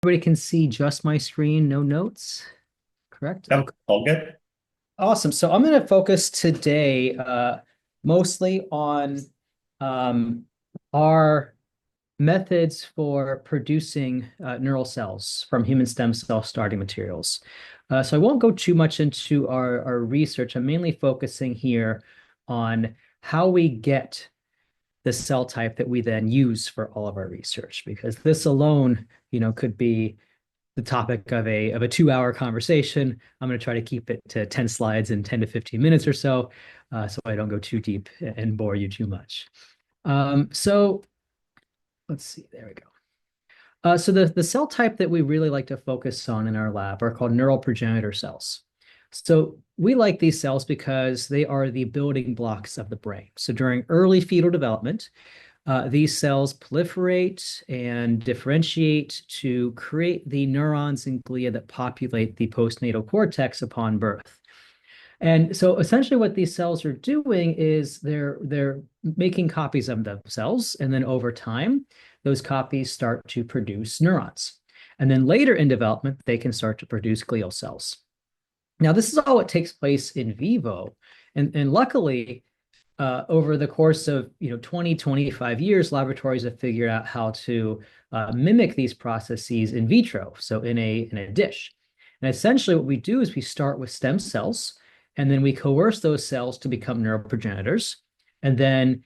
Everybody can see just my screen, no notes, correct? Yep, Okay, all good. awesome. So I'm going to focus today mostly on um, our methods for producing neural cells from human stem cell starting materials. So I won't go too much into our research. I'm mainly focusing here on how we get the cell type that we then use for all of our research, because this alone, could be the topic of a 2 hour conversation. I'm going to try to keep it to 10 slides in 10 to 15 minutes or so, so I don't go too deep and bore you too much. So let's see, there we go. So the cell type that we really like to focus on in our lab are called neural progenitor cells. So we like these cells because they are the building blocks of the brain. So during early fetal development, these cells proliferate and differentiate to create the neurons and glia that populate the postnatal cortex upon birth. And so essentially what these cells are doing is they're making copies of themselves, and then over time, those copies start to produce neurons. And then later in development, they can start to produce glial cells. Now, this is all what takes place in vivo. And luckily, over the course of 20, 25 years, laboratories have figured out how to mimic these processes in vitro, so in a dish. And essentially what we do is we start with stem cells, and then we coerce those cells to become neuroprogenitors. And then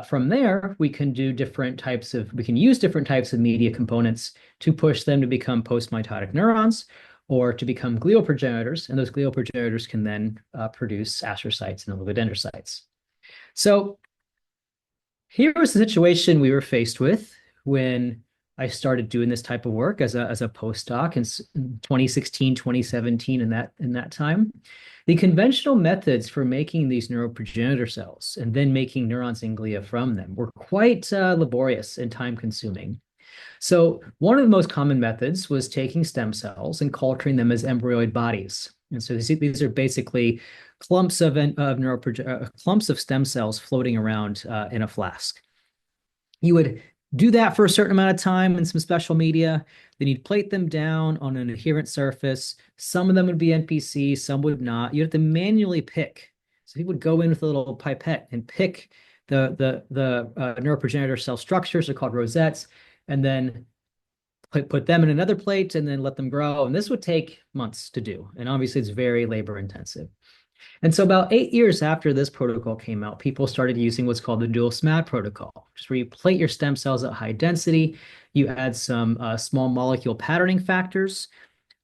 from there, we can use different types of media components to push them to become postmitotic neurons or to become glial progenitors. And those glial progenitors can then produce astrocytes and oligodendrocytes. So here was the situation we were faced with when I started doing this type of work as a postdoc in 2016, 2017, in that time. The conventional methods for making these neuroprogenitor cells and then making neurons and glia from them were quite laborious and time consuming. So one of the most common methods was taking stem cells and culturing them as embryoid bodies. And so these are basically clumps of stem cells floating around in a flask. You would do that for a certain amount of time in some special media. Then you'd plate them down on an adherent surface. Some of them would be NPC, some would not. You have to manually pick. So people would go in with a little pipette and pick the neuroprogenitor cell structures. They're called rosettes, and then put them in another plate and then let them grow. And this would take months to do. And obviously, it's very labor intensive. And so, about 8 years after this protocol came out, people started using what's called the dual SMAD protocol, which is where you plate your stem cells at high density. You add some small molecule patterning factors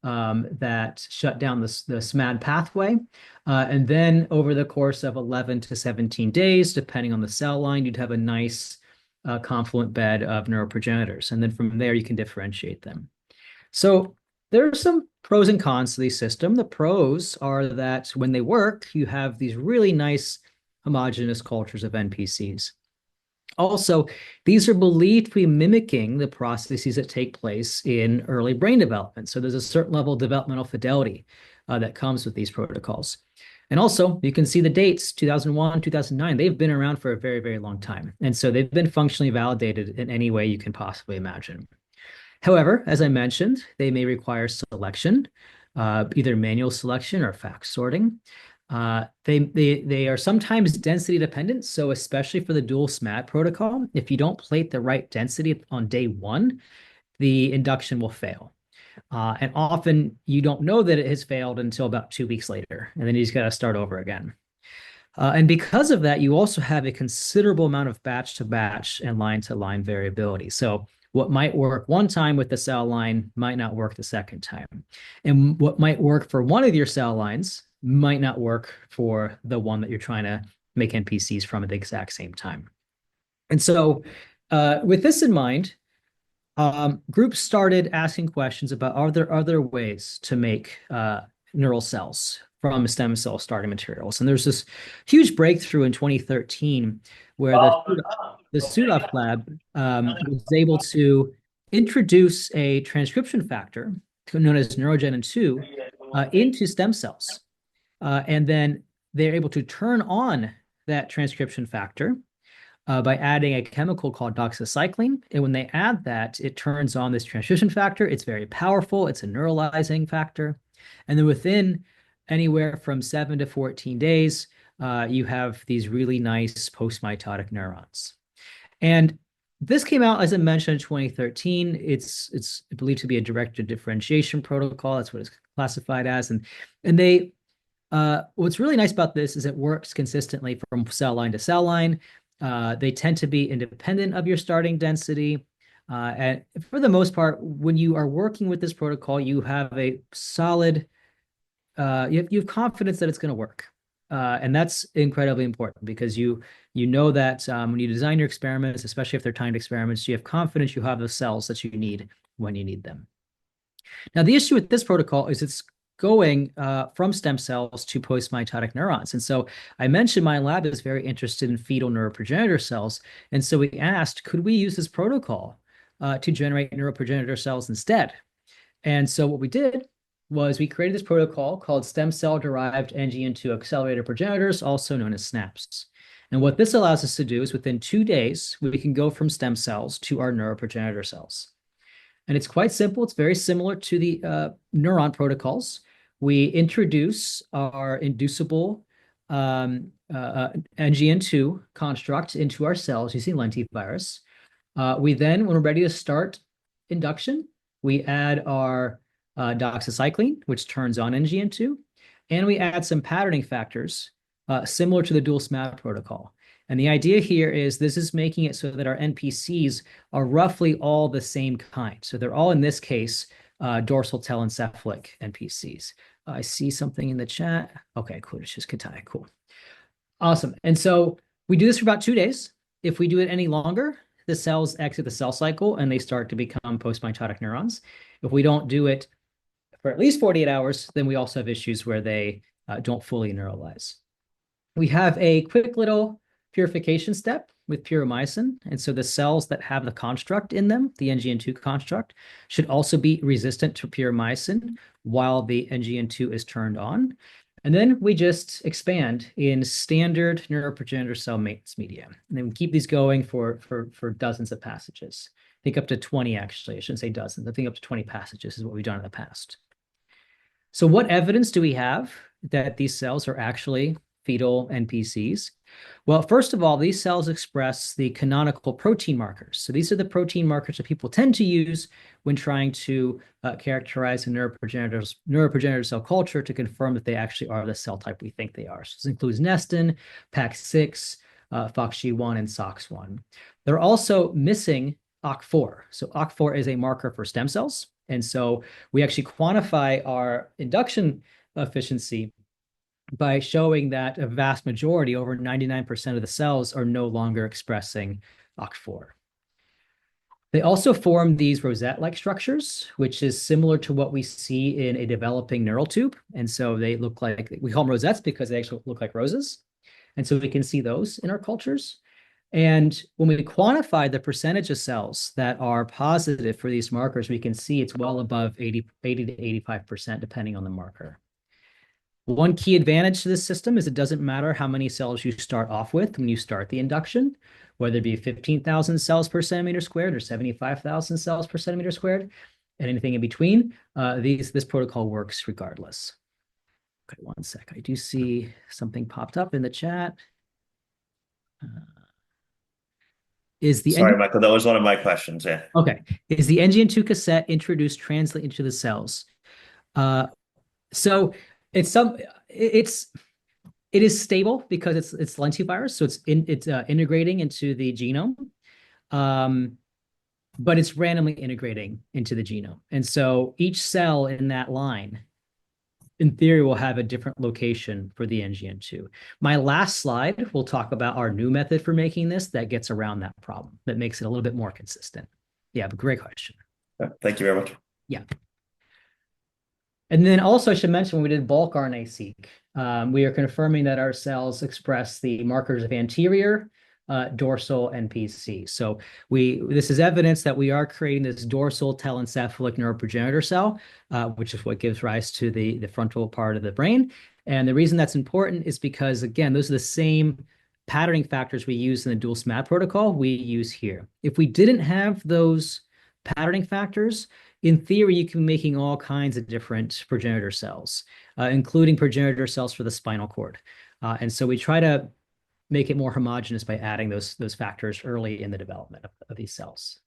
that shut down the SMAD pathway. And then, over the course of 11 to 17 days, depending on the cell line, you'd have a nice confluent bed of neuroprogenitors. And then from there, you can differentiate them. So there are some pros and cons to the system. The pros are that when they work, you have these really nice homogeneous cultures of NPCs. Also, these are believed to be mimicking the processes that take place in early brain development. So there's a certain level of developmental fidelity that comes with these protocols. And also, you can see the dates 2001, 2009. They've been around for a very, very long time. And so they've been functionally validated in any way you can possibly imagine. However, as I mentioned, they may require selection, either manual selection or FACS sorting. They are sometimes density dependent. So especially for the dual SMAD protocol, if you don't plate the right density on day one, the induction will fail. And often you don't know that it has failed until about 2 weeks later, and then you just got to start over again. And because of that, you also have a considerable amount of batch to batch and line to line variability. So what might work one time with the cell line might not work the second time. And what might work for one of your cell lines might not work for the one that you're trying to make NPCs from at the exact same time. And so, with this in mind, groups started asking questions about, are there other ways to make neural cells from stem cell starting materials? And there's this huge breakthrough in 2013 where the Sudoff lab was able to introduce a transcription factor known as neurogenin 2 into stem cells. And then they're able to turn on that transcription factor by adding a chemical called doxycycline. And when they add that, it turns on this transcription factor. It's very powerful. It's a neuralizing factor. And then within anywhere from 7 to 14 days, you have these really nice post-mitotic neurons. And this came out, as I mentioned, in 2013. It's believed to be a directed differentiation protocol. That's what it's classified as. And they what's really nice about this is it works consistently from cell line to cell line. They tend to be independent of your starting density. And for the most part, when you are working with this protocol, you have a solid, you have confidence that it's going to work. And that's incredibly important because you know that when you design your experiments, especially if they're timed experiments, you have confidence you have the cells that you need when you need them. Now, the issue with this protocol is it's going from stem cells to post-mitotic neurons. And so I mentioned my lab is very interested in fetal neuroprogenitor cells. And so we asked, could we use this protocol to generate neuroprogenitor cells instead? And so what we did was we created this protocol called stem cell-derived NGN2 accelerator progenitors, also known as SNAPs. And what this allows us to do is within 2 days, we can go from stem cells to our neuroprogenitor cells. And it's quite simple. It's very similar to the neuron protocols. We introduce our inducible NGN2 construct into our cells using lentivirus. We then, when we're ready to start induction, we add our doxycycline, which turns on NGN2, and we add some patterning factors similar to the dual SMAP protocol. And the idea here is this is making it so that our NPCs are roughly all the same kind. So they're all, in this case, dorsal telencephalic NPCs. I see something in the chat. Okay, cool. It's just Katai. Cool. Awesome. And so we do this for about 2 days. If we do it any longer, the cells exit the cell cycle and they start to become post-mitotic neurons. If we don't do it for at least 48 hours, then we also have issues where they don't fully neuralize. We have a quick little purification step with puromycin. And so the cells that have the construct in them, the NGN2 construct, should also be resistant to puromycin while the NGN2 is turned on. And then we just expand in standard neuroprogenitor cell maintenance media. And then we keep these going for dozens of passages. I think up to 20, actually. I shouldn't say dozens. I think up to 20 passages is what we've done in the past. So what evidence do we have that these cells are actually fetal NPCs? Well, first of all, these cells express the canonical protein markers. So these are the protein markers that people tend to use when trying to characterize a neuroprogenitor cell culture to confirm that they actually are the cell type we think they are. So this includes nestin, PAX6, FOXG1, and SOX1. They're also missing OCT4. So OCT4 is a marker for stem cells. And so we actually quantify our induction efficiency by showing that a vast majority, over 99% of the cells, are no longer expressing OCT4. They also form these rosette-like structures, which is similar to what we see in a developing neural tube. And so they look like, we call them rosettes because they actually look like roses. And so we can see those in our cultures. And when we quantify the percentage of cells that are positive for these markers, we can see it's well above 80 to 85%, depending on the marker. One key advantage to this system is it doesn't matter how many cells you start off with when you start the induction, whether it be 15,000 cells per centimeter squared or 75,000 cells per centimeter squared, and anything in between. This protocol works regardless. Okay, one sec. I do see something popped up in the chat. Sorry, Michael, that was one of my questions. Yeah. Okay. Is the NGN2 cassette introduced translate into the cells? So it is stable because it's lentivirus, so it's integrating into the genome, but it's randomly integrating into the genome. And so each cell in that line, in theory, will have a different location for the NGN2. My last slide will talk about our new method for making this that gets around that problem, that makes it a little bit more consistent. Yeah, but great question. Thank you very much. Yeah. And then also I should mention when we did bulk RNA-seq, we are confirming that our cells express the markers of anterior dorsal NPC. So this is evidence that we are creating this dorsal telencephalic neuroprogenitor cell, which is what gives rise to the frontal part of the brain. And the reason that's important is because, again, those are the same patterning factors we use in the dual SMAD protocol, we use here. If we didn't have those patterning factors, in theory, you can be making all kinds of different progenitor cells, including progenitor cells for the spinal cord. And so we try to make it more homogeneous by adding those factors early in the development of these cells.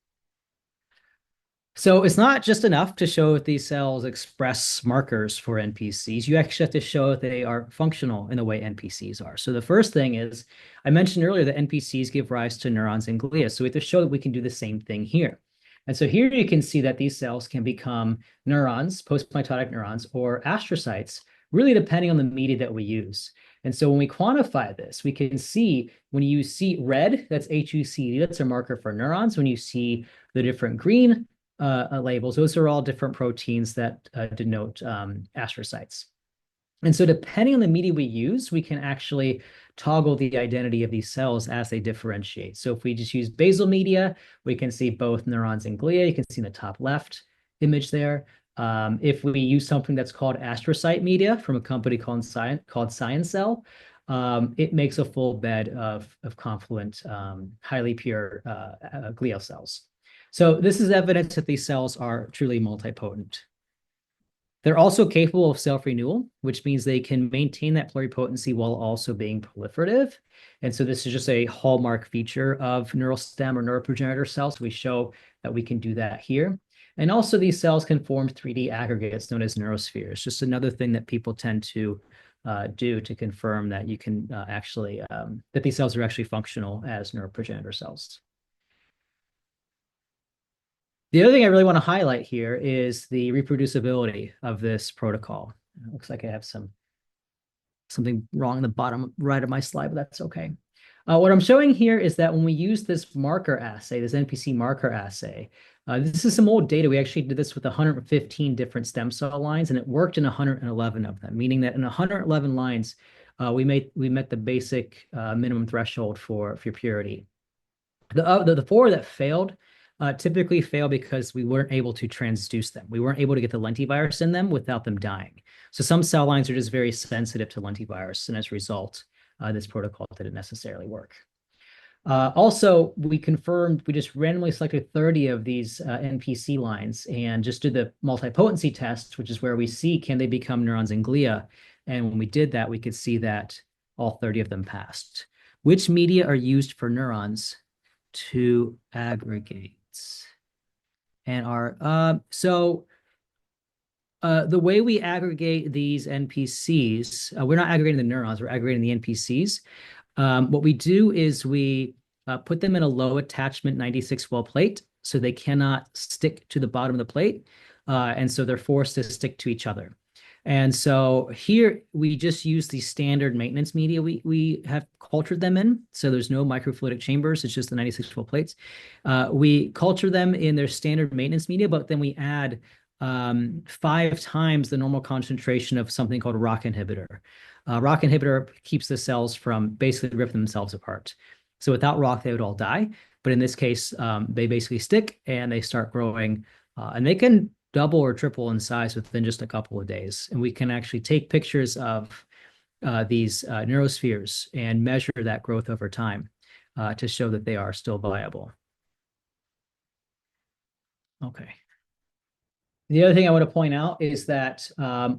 So it's not just enough to show that these cells express markers for NPCs. You actually have to show that they are functional in the way NPCs are. So the first thing is, I mentioned earlier that NPCs give rise to neurons and glia. So we have to show that we can do the same thing here. And so here you can see that these cells can become neurons, postmitotic neurons, or astrocytes, really depending on the media that we use. And so when we quantify this, we can see when you see red, that's HUCD, that's a marker for neurons. When you see the different green labels, those are all different proteins that denote astrocytes. And so depending on the media we use, we can actually toggle the identity of these cells as they differentiate. So if we just use basal media, we can see both neurons and glia. You can see in the top left image there. If we use something that's called astrocyte media from a company called ScienceCell, it makes a full bed of confluent, highly pure glial cells. So this is evidence that these cells are truly multipotent. They're also capable of self-renewal, which means they can maintain that pluripotency while also being proliferative. And so this is just a hallmark feature of neural stem or neuroprogenitor cells. We show that we can do that here. And also these cells can form 3D aggregates known as neurospheres, just another thing that people tend to do to confirm that you can that these cells are actually functional as neuroprogenitor cells. The other thing I really want to highlight here is the reproducibility of this protocol. It looks like I have something wrong in the bottom right of my slide, but that's okay. What I'm showing here is that when we use this marker assay, this NPC marker assay, this is some old data. We actually did this with 115 different stem cell lines, and it worked in 111 of them, meaning that in 111 lines, we met the basic minimum threshold for purity. The four that failed typically fail because we weren't able to transduce them. We weren't able to get the lentivirus in them without them dying. So some cell lines are just very sensitive to lentivirus, and as a result, this protocol didn't necessarily work. Also, we just randomly selected 30 of these NPC lines and just did the multipotency test, which is where we see can they become neurons and glia. And when we did that, we could see that all 30 of them passed. Which media are used for neurons to aggregate? And the way we aggregate these NPCs, we're not aggregating the neurons, we're aggregating the NPCs. What we do is we put them in a low attachment 96 well plate so they cannot stick to the bottom of the plate. And so they're forced to stick to each other. And so here we just use the standard maintenance media we have cultured them in. So there's no microfluidic chambers. It's just the 96 well plates. We culture them in their standard maintenance media, but then we add 5 times the normal concentration of something called ROCK inhibitor. ROCK inhibitor keeps the cells from basically ripping themselves apart. So without ROCK, they would all die. But in this case, they basically stick and they start growing, and they can double or triple in size within just a couple of days. And we can actually take pictures of these neurospheres and measure that growth over time to show that they are still viable. Okay. The other thing I want to point out is that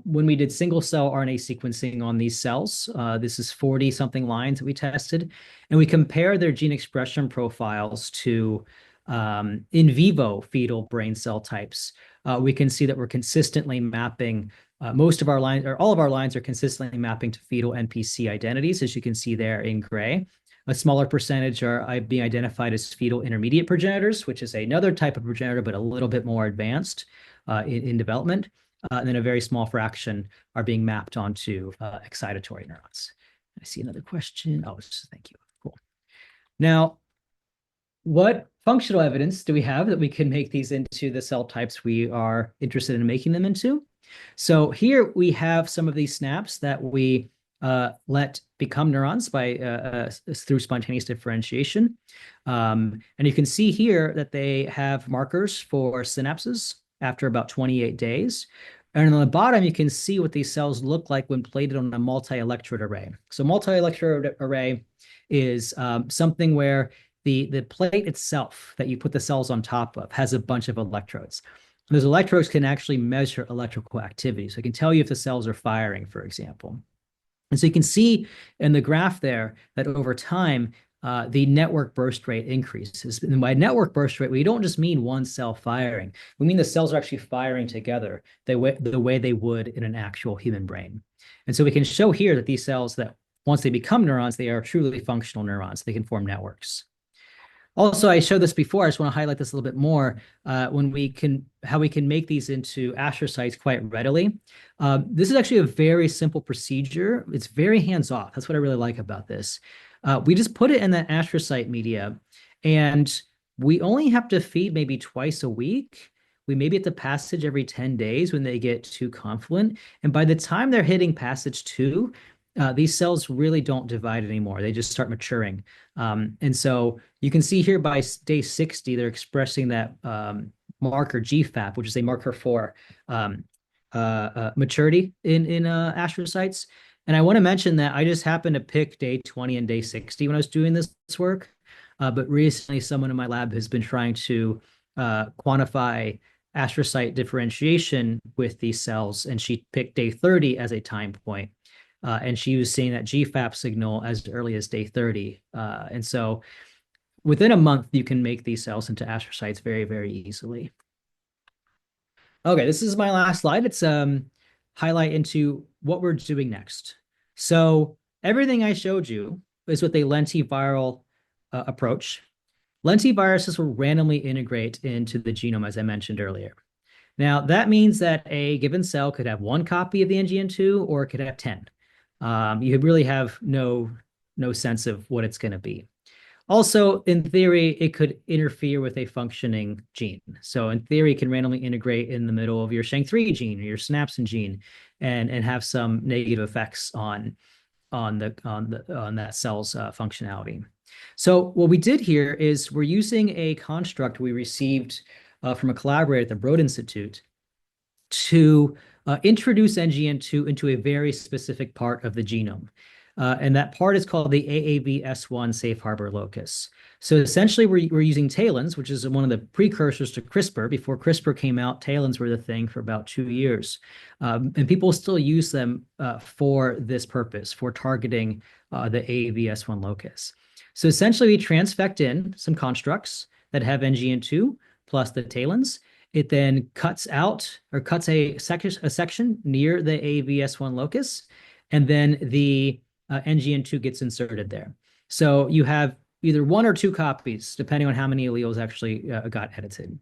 when we did single cell RNA sequencing on these cells, this is 40 something lines that we tested, and we compare their gene expression profiles to in vivo fetal brain cell types. We can see that we're consistently mapping most of our lines, or all of our lines are consistently mapping to fetal NPC identities, as you can see there in gray. A smaller percentage are being identified as fetal intermediate progenitors, which is another type of progenitor, but a little bit more advanced in development. And then a very small fraction are being mapped onto excitatory neurons. I see another question. Oh, thank you. Cool. Now, what functional evidence do we have that we can make these into the cell types we are interested in making them into? So here we have some of these snaps that we let become neurons by through spontaneous differentiation. And you can see here that they have markers for synapses after about 28 days. And on the bottom, you can see what these cells look like when plated on a multi-electrode array. So multi-electrode array is something where the plate itself that you put the cells on top of has a bunch of electrodes. And those electrodes can actually measure electrical activity. So it can tell you if the cells are firing, for example. And so you can see in the graph there that over time, the network burst rate increases. And by network burst rate, we don't just mean one cell firing. We mean the cells are actually firing together the way they would in an actual human brain. And so we can show here that these cells, that once they become neurons, they are truly functional neurons. They can form networks. Also, I showed this before. I just want to highlight this a little bit more. How we can make these into astrocytes quite readily. This is actually a very simple procedure. It's very hands-off. That's what I really like about this. We just put it in that astrocyte media, and we only have to feed maybe twice a week. We maybe at the passage every 10 days when they get too confluent. And by the time they're hitting passage 2, these cells really don't divide anymore. They just start maturing. And so you can see here by day 60, they're expressing that marker GFAP, which is a marker for maturity in astrocytes. And I want to mention that I just happened to pick day 20 and day 60 when I was doing this work. But recently, someone in my lab has been trying to quantify astrocyte differentiation with these cells, and she picked day 30 as a time point. And she was seeing that GFAP signal as early as day 30. And so within a month, you can make these cells into astrocytes very, very easily. Okay, this is my last slide. It's highlight into what we're doing next. So everything I showed you is with a lentiviral approach. Lentiviruses will randomly integrate into the genome, as I mentioned earlier. Now, that means that a given cell could have 1 copy of the NGN2 or it could have 10. You really have no sense of what it's going to be. Also, in theory, it could interfere with a functioning gene. So in theory, it can randomly integrate in the middle of your SHANK3 gene or your synapsin gene and have some negative effects on that cell's functionality. So what we did here is we're using a construct we received from a collaborator at the Broad Institute to introduce NGN2 into a very specific part of the genome. And that part is called the AAVS1 safe harbor locus. So essentially, we're using talins, which is one of the precursors to CRISPR. Before CRISPR came out, talins were the thing for about 2 years. And people still use them for this purpose, for targeting the AAVS1 locus. So essentially, we transfect in some constructs that have NGN2 plus the talins. It then cuts out or cuts a section near the AAVS1 locus, and then the NGN2 gets inserted there. So you have either 1 or 2 copies, depending on how many alleles actually got edited. And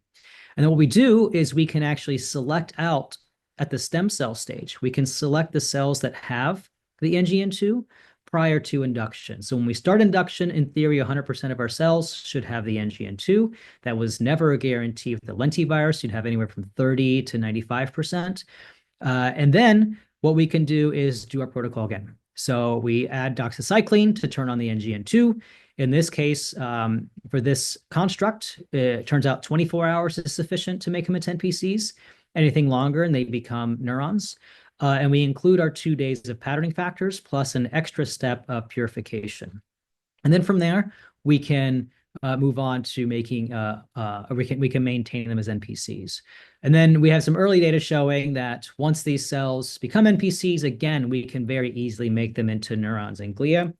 then what we do is we can actually select out at the stem cell stage. We can select the cells that have the NGN2 prior to induction. So when we start induction, in theory, 100% of our cells should have the NGN2. That was never a guarantee with the lentivirus. You'd have anywhere from 30 to 95%. And then what we can do is do our protocol again. So we add doxycycline to turn on the NGN2. In this case, for this construct, it turns out 24 hours is sufficient to make them into NPCs. Anything longer and they become neurons. And we include our 2 days of patterning factors plus an extra step of purification. And then from there, we can move on to making, we can maintain them as NPCs. And then we have some early data showing that once these cells become NPCs, again, we can very easily make them into neurons and glia.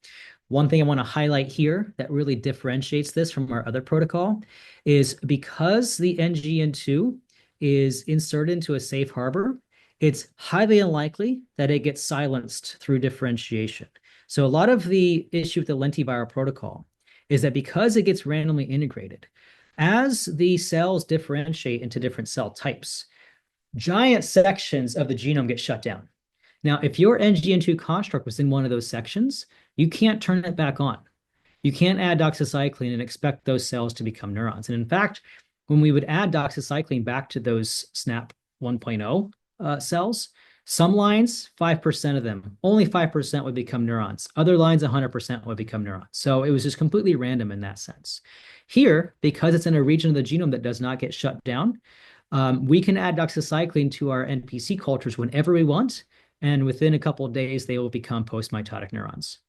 One thing I want to highlight here that really differentiates this from our other protocol is because the NGN2 is inserted into a safe harbor, it's highly unlikely that it gets silenced through differentiation. So a lot of the issue with the lentiviral protocol is that because it gets randomly integrated, as the cells differentiate into different cell types, giant sections of the genome get shut down. Now, if your NGN2 construct was in one of those sections, you can't turn it back on. You can't add doxycycline and expect those cells to become neurons. And in fact, when we would add doxycycline back to those SNAP 1.0 cells, some lines, 5% of them, only 5% would become neurons. Other lines, 100% would become neurons. So it was just completely random in that sense. Here, because it's in a region of the genome that does not get shut down, We can add doxycycline to our NPC cultures whenever we want, and within a couple of days, they will become post-mitotic neurons.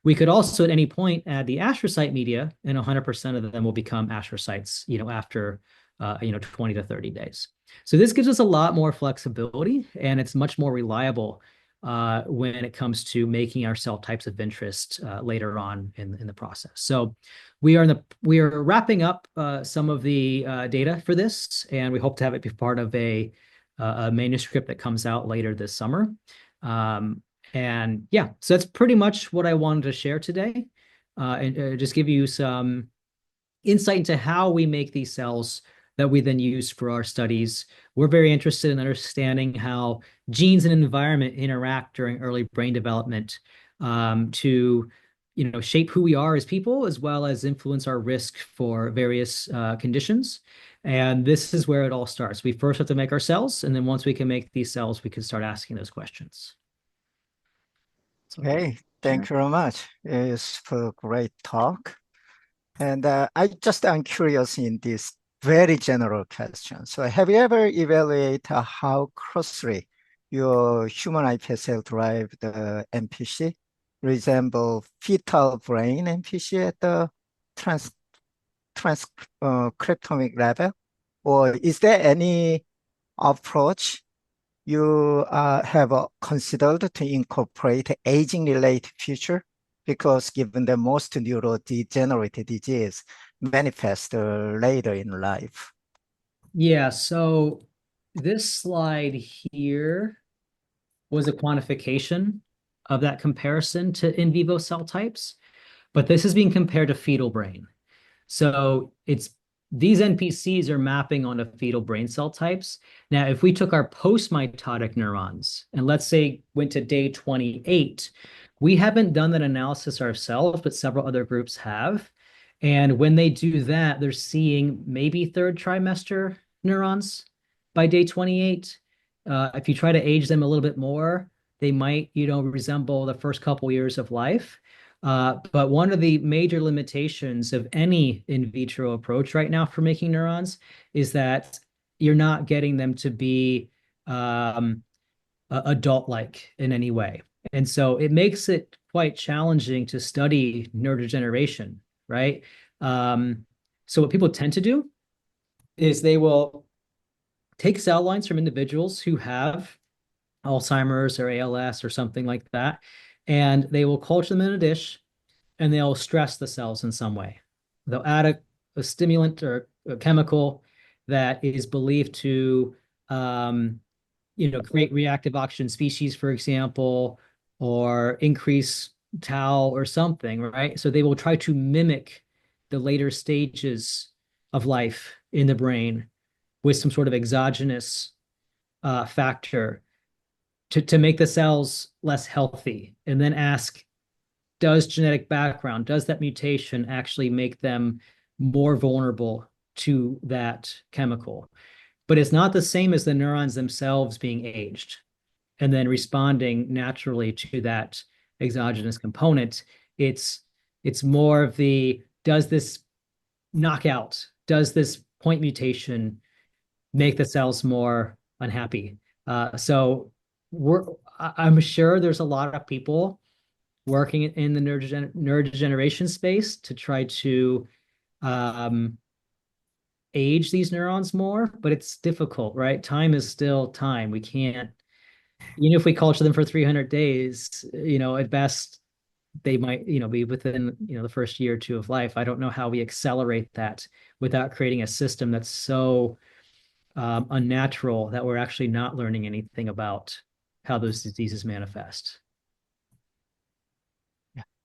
We could also at any point add the astrocyte media, and 100% of them will become astrocytes, after 20 to 30 days. So this gives us a lot more flexibility, and it's much more reliable when it comes to making our cell types of interest later on in the process. So we are wrapping up some of the data for this, and we hope to have it be part of a manuscript that comes out later this summer. And yeah, so that's pretty much what I wanted to share today, and just give you some insight into how we make these cells that we then use for our studies. We're very interested in understanding how genes and environment interact during early brain development to shape who we are as people, as well as influence our risk for various conditions. And this is where it all starts. We first have to make our cells, and then once we can make these cells, we can start asking those questions. Okay, thank you very much. It's a great talk. And I'm curious in this very general question. So have you ever evaluated how closely your human iPS cell-derived NPC resemble fetal brain NPC at the transcriptomic level? Or is there any approach you have considered to incorporate aging-related feature? Because given that most neurodegenerative disease manifest later in life. Yeah, so this slide here was a quantification of that comparison to in vivo cell types, but this is being compared to fetal brain. So these NPCs are mapping onto fetal brain cell types. Now, if we took our post-mitotic neurons and let's say went to day 28, we haven't done that analysis ourselves, but several other groups have. And when they do that, they're seeing maybe third trimester neurons by day 28. If you try to age them a little bit more, they might, resemble the first couple years of life. But one of the major limitations of any in vitro approach right now for making neurons is that you're not getting them to be adult-like in any way. And so it makes it quite challenging to study neurodegeneration, right? So what people tend to do is they will take cell lines from individuals who have Alzheimer's or ALS or something like that, and they will culture them in a dish, and they'll stress the cells in some way. They'll add a stimulant or a chemical that is believed to create reactive oxygen species, for example, or increase tau or something, right? So they will try to mimic the later stages of life in the brain with some sort of exogenous factor to make the cells less healthy, and then ask, does genetic background, does that mutation actually make them more vulnerable to that chemical? But it's not the same as the neurons themselves being aged and then responding naturally to that exogenous component. It's more of does this knockout, does this point mutation make the cells more unhappy? So I'm sure there's a lot of people working in the neurodegeneration space to try to age these neurons more, but it's difficult, right? Time is still time. We can't, even if we culture them for 300 days, at best, they might, be within, the first year or two of life. I don't know how we accelerate that without creating a system that's so unnatural that we're actually not learning anything about how those diseases manifest.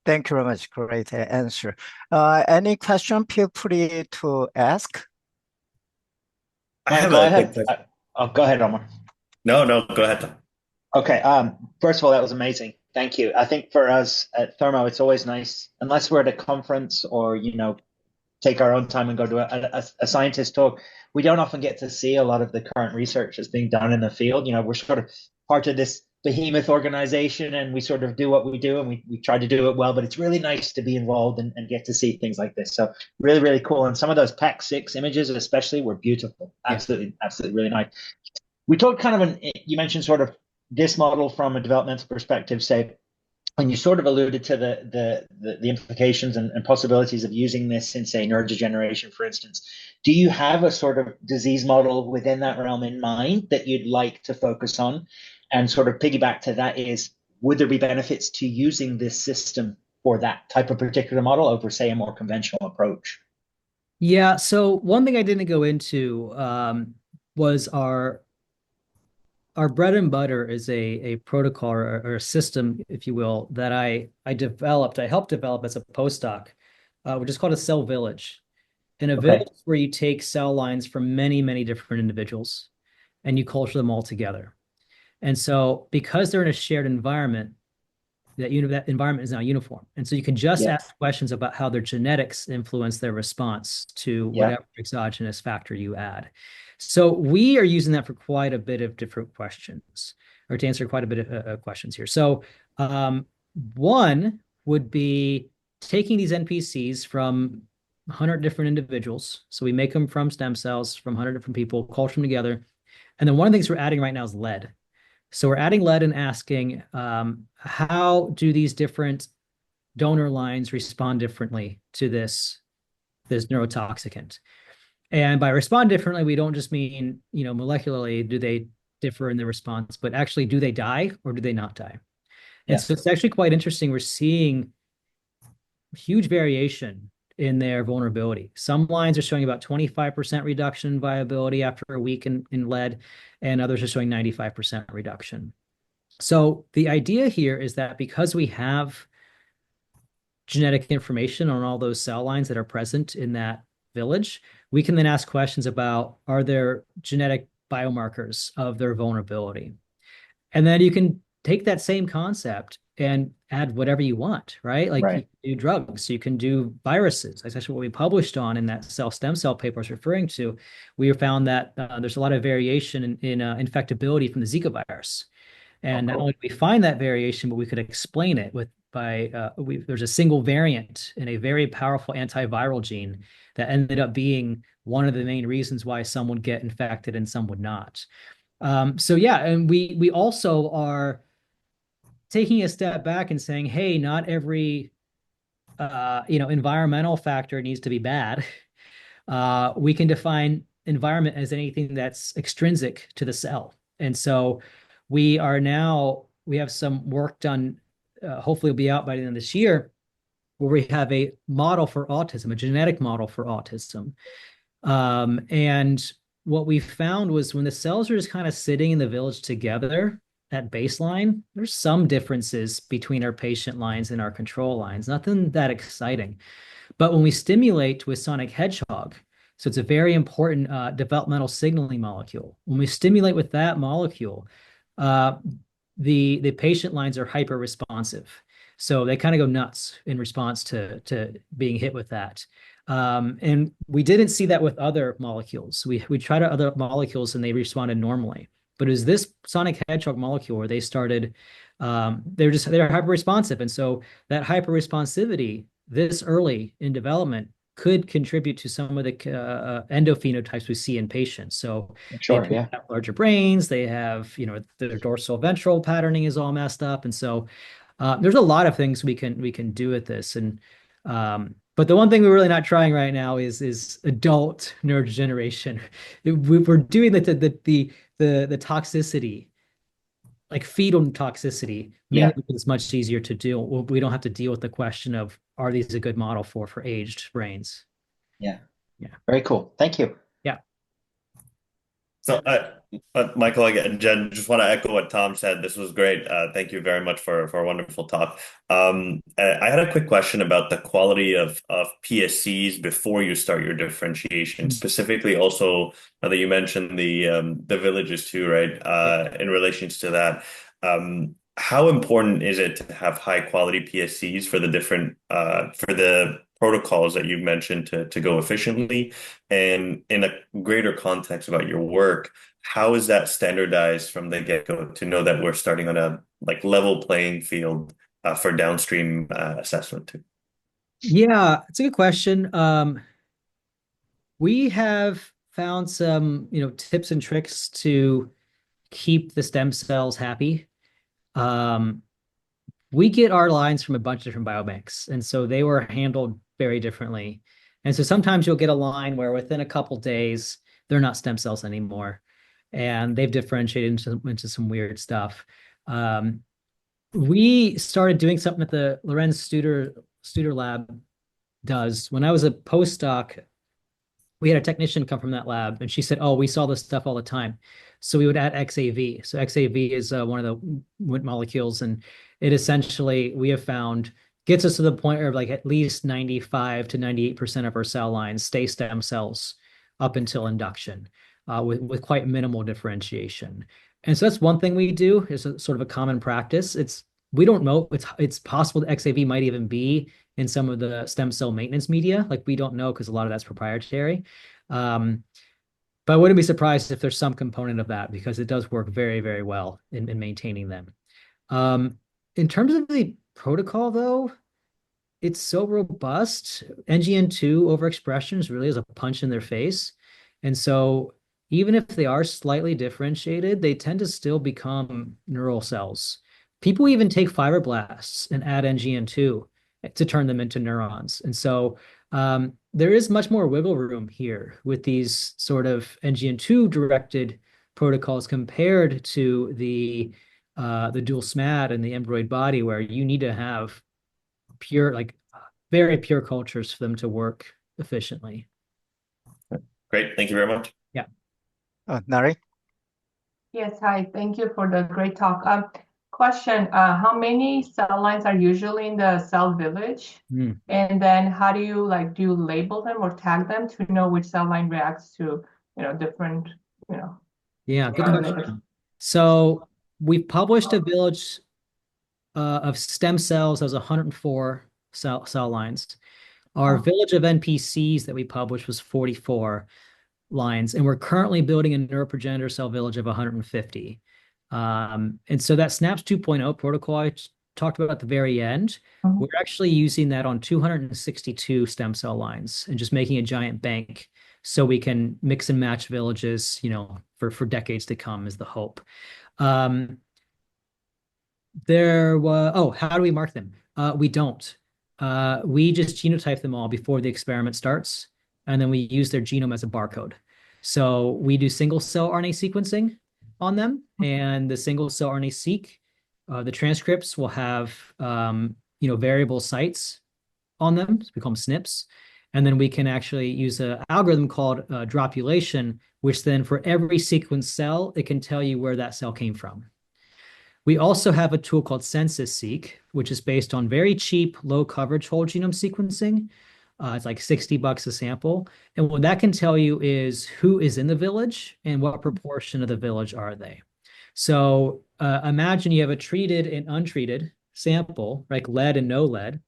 Thank you very much. Great answer. Any question, feel free to ask. I have go a ahead. quick question. Go ahead, Omar. No, go ahead. Okay. First of all, that was amazing. Thank you. I think for us at Thermo, it's always nice, unless we're at a conference or, take our own time and go to a scientist talk, we don't often get to see a lot of the current research that's being done in the field. We're sort of part of this behemoth organization and we sort of do what we do and we try to do it well, but it's really nice to be involved and get to see things like this. So really, really cool. And some of those PAC6 images especially were beautiful. Absolutely, absolutely really nice. We talked kind of, you mentioned sort of this model from a developmental perspective, say, and you sort of alluded to the implications and possibilities of using this in, say, neurodegeneration, for instance. Do you have a sort of disease model within that realm in mind that you'd like to focus on? And sort of piggyback to that is, would there be benefits to using this system for that type of particular model over, say, a more conventional approach? Yeah, so one thing I didn't go into was our bread and butter is a protocol or a system, if you will, that I helped develop as a postdoc, which is called a cell village. In a Okay. village where you take cell lines from many, many different individuals and you culture them all together. And so because they're in a shared environment, that environment is now uniform. And so you can just Yeah. ask questions about how their genetics influence their response to Yeah. whatever exogenous factor you add. So we are using that for quite a bit of different questions, or to answer quite a bit of questions here. So one would be taking these NPCs from 100 different individuals. So we make them from stem cells from 100 different people, culture them together. And then one of the things we're adding right now is lead. So we're adding lead and asking how do these different donor lines respond differently to this neurotoxicant? And by respond differently, we don't just mean, molecularly, do they differ in the response, but actually, do they die or do they not die? And so it's actually quite interesting. We're seeing huge variation in their vulnerability. Some lines are showing about 25% reduction in viability after a week in lead, and others are showing 95% reduction. So the idea here is that because we have genetic information on all those cell lines that are present in that village, we can then ask questions about, are there genetic biomarkers of their vulnerability? And then you can take that same concept and add whatever you want, right? Like you can do drugs, you can do viruses. That's actually what we published on in that stem cell paper I was referring to. We found that there's a lot of variation in infectability from the Zika virus. And not only did we find that variation, but we could explain it there's a single variant in a very powerful antiviral gene that ended up being one of the main reasons why some would get infected and some would not. So yeah, and we also are taking a step back and saying, hey, not every environmental factor needs to be bad. We can define environment as anything that's extrinsic to the cell. And so we have some work done, hopefully will be out by the end of this year, where we have a model for autism, a genetic model for autism. And what we found was when the cells are just kind of sitting in the village together at baseline, there's some differences between our patient lines and our control lines, nothing that exciting. But when we stimulate with sonic hedgehog, so it's a very important developmental signaling molecule. When we stimulate with that molecule, the patient lines are hyper responsive. So they kind of go nuts in response to being hit with that. And we didn't see that with other molecules. We tried other molecules and they responded normally. But it was this sonic hedgehog molecule where they started, they're hyper responsive. And so that hyper responsivity this early in development could contribute to some of the endophenotypes we see in patients. So they have larger brains, they have, their dorsal ventral patterning is all messed up. And so there's a lot of things we can do with this. And but the one thing we're really not trying right now is adult neurodegeneration. We're doing the toxicity, like fetal toxicity, mainly because it's much easier to do. We don't have to deal with the question of, are these a good model for aged brains? Yeah. Very cool. Thank you. Yeah. So, Michael, again, Jen, just want to echo what Tom said. This was great. Thank you very much for a wonderful talk. I had a quick question about the quality of PSCs before you start your differentiation, specifically also now that you mentioned the villages too, right? In relation to that, how important is it to have high quality PSCs for the different for the protocols that you've mentioned to go efficiently? And in a greater context about your work, how is that standardized from the get-go to know that we're starting on a like level playing field for downstream assessment too? Yeah, it's a good question. We have found some, tips and tricks to keep the stem cells happy. Um, we get our lines from a bunch of different biobanks, and so they were handled very differently. And so sometimes you'll get a line where within a couple days they're not stem cells anymore, and they've differentiated into some weird stuff. Um, we started doing something that the Lorenz Studer lab does. When I was a postdoc, we had a technician come from that lab, and she said, "Oh, we saw this stuff all the time." So we would add XAV. So XAV is one of the Wnt molecules, and it essentially we have found gets us to the point where like at least 95 to 98% of our cell lines stay stem cells up until induction, with quite minimal differentiation. And so that's one thing we do is a, sort of a common practice. We don't know. It's possible that XAV might even be in some of the stem cell maintenance media. Like we don't know because a lot of that's proprietary. Um, but I wouldn't be surprised if there's some component of that because it does work very, very well in maintaining them. Um, in terms of the protocol, though, it's so robust. NGN2 overexpression is really as a punch in their face. And so even if they are slightly differentiated, they tend to still become neural cells. People even take fibroblasts and add NGN2 to turn them into neurons. And so there is much more wiggle room here with these sort of NGN2 directed protocols compared to the dual SMAD and the embroid body, where you need to have pure, like very pure cultures for them to work efficiently. Great. Thank you very much. Yeah. Nari? Yes, hi. Thank you for the great talk. Question, how many cell lines are usually in the cell village? And then how do you label them or tag them to know which cell line reacts to, different, Yeah, good question. So we've published a village of stem cells. That was 104 cell lines. Our village of NPCs that we published was 44 lines, and we're currently building a neuroprogenitor cell village of 150. And so that SNAPS 2.0 protocol I talked about at the very end, we're actually using that on 262 stem cell lines and just making a giant bank so we can mix and match villages, for decades to come is the hope. How do we mark them? We don't. We just genotype them all before the experiment starts, and then we use their genome as a barcode. So we do single cell RNA sequencing on them, and the single cell RNA-seq, the transcripts will have variable sites on them. So we call them SNPs. And then we can actually use an algorithm called dropulation, which then for every sequenced cell, it can tell you where that cell came from. We also have a tool called Census-seq, which is based on very cheap, low coverage whole genome sequencing. It's like $60 a sample. And what that can tell you is who is in the village and what proportion of the village are they. So imagine you have a treated and untreated sample, like lead and no lead.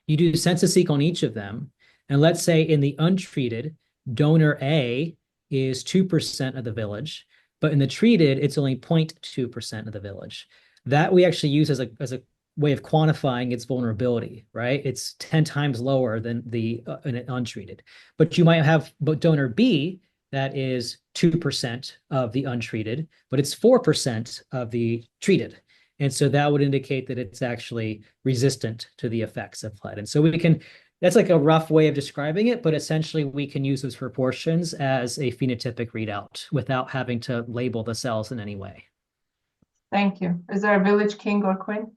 You do Census-seq on each of them. And let's say in the untreated, donor A is 2% of the village, but in the treated, it's only 0.2% of the village. That we actually use as a way of quantifying its vulnerability, right? It's 10 times lower than the untreated. But you might have donor B that is 2% of the untreated, but it's 4% of the treated. And so that would indicate that it's actually resistant to the effects of lead. And so that's like a rough way of describing it, but essentially we can use those proportions as a phenotypic readout without having to label the cells in any way. Thank you. Is there a village king or queen?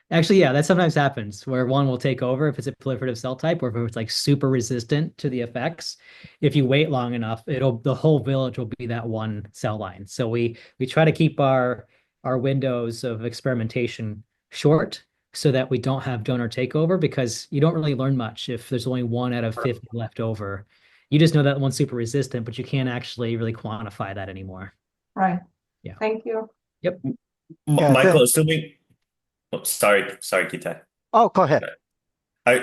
Actually, yeah, that sometimes happens where one will take over if it's a proliferative cell type or if it's like super resistant to the effects. If you wait long enough, the whole village will be that one cell line. So we try to keep our windows of experimentation short so that we don't have donor takeover, because you don't really learn much if there's only 1 out of 50 left over. You just know that one's super resistant, but you can't actually really quantify that anymore. Right. Yeah. Thank you. Yep. Michael, assuming Oh, sorry, Kitai. Oh, go ahead.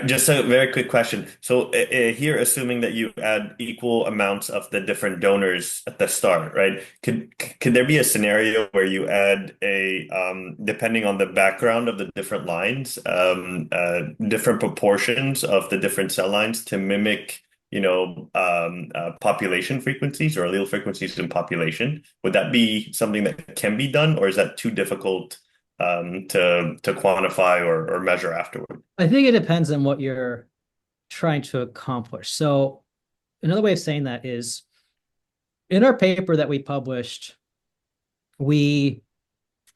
Just a very quick question. So here, assuming that you add equal amounts of the different donors at the start, right? Could there be a scenario where you add depending on the background of the different lines, different proportions of the different cell lines to mimic, population frequencies or allele frequencies in population? Would that be something that can be done, or is that too difficult to quantify or measure afterward? I think it depends on what you're trying to accomplish. So another way of saying that is in our paper that we published, we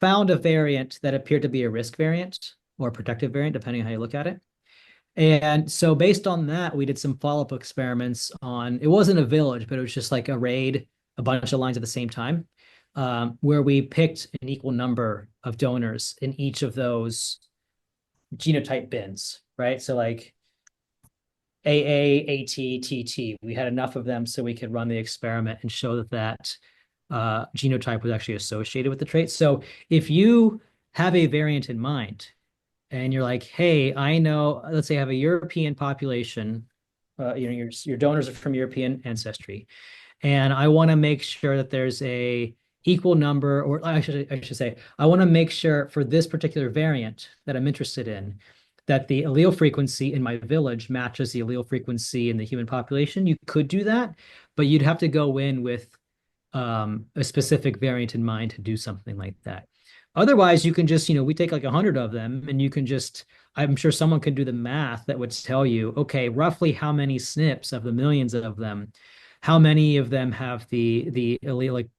found a variant that appeared to be a risk variant or a protective variant, depending on how you look at it. And so based on that, we did some follow-up experiments on, it wasn't a village, but it was just like arrayed a bunch of lines at the same time, where we picked an equal number of donors in each of those genotype bins, right? So like AA, AT, TT, we had enough of them so we could run the experiment and show that genotype was actually associated with the trait. So if you have a variant in mind and you're like, hey, I know, let's say I have a European population, your donors are from European ancestry, and I want to make sure that there's a equal number, or I should say, I want to make sure for this particular variant that I'm interested in, that the allele frequency in my village matches the allele frequency in the human population. You could do that, but you'd have to go in with a specific variant in mind to do something like that. Otherwise, you can just, we take like 100 of them and you can just, I'm sure someone could do the math that would tell you, okay, roughly how many SNPs of the millions of them, how many of them have the allelic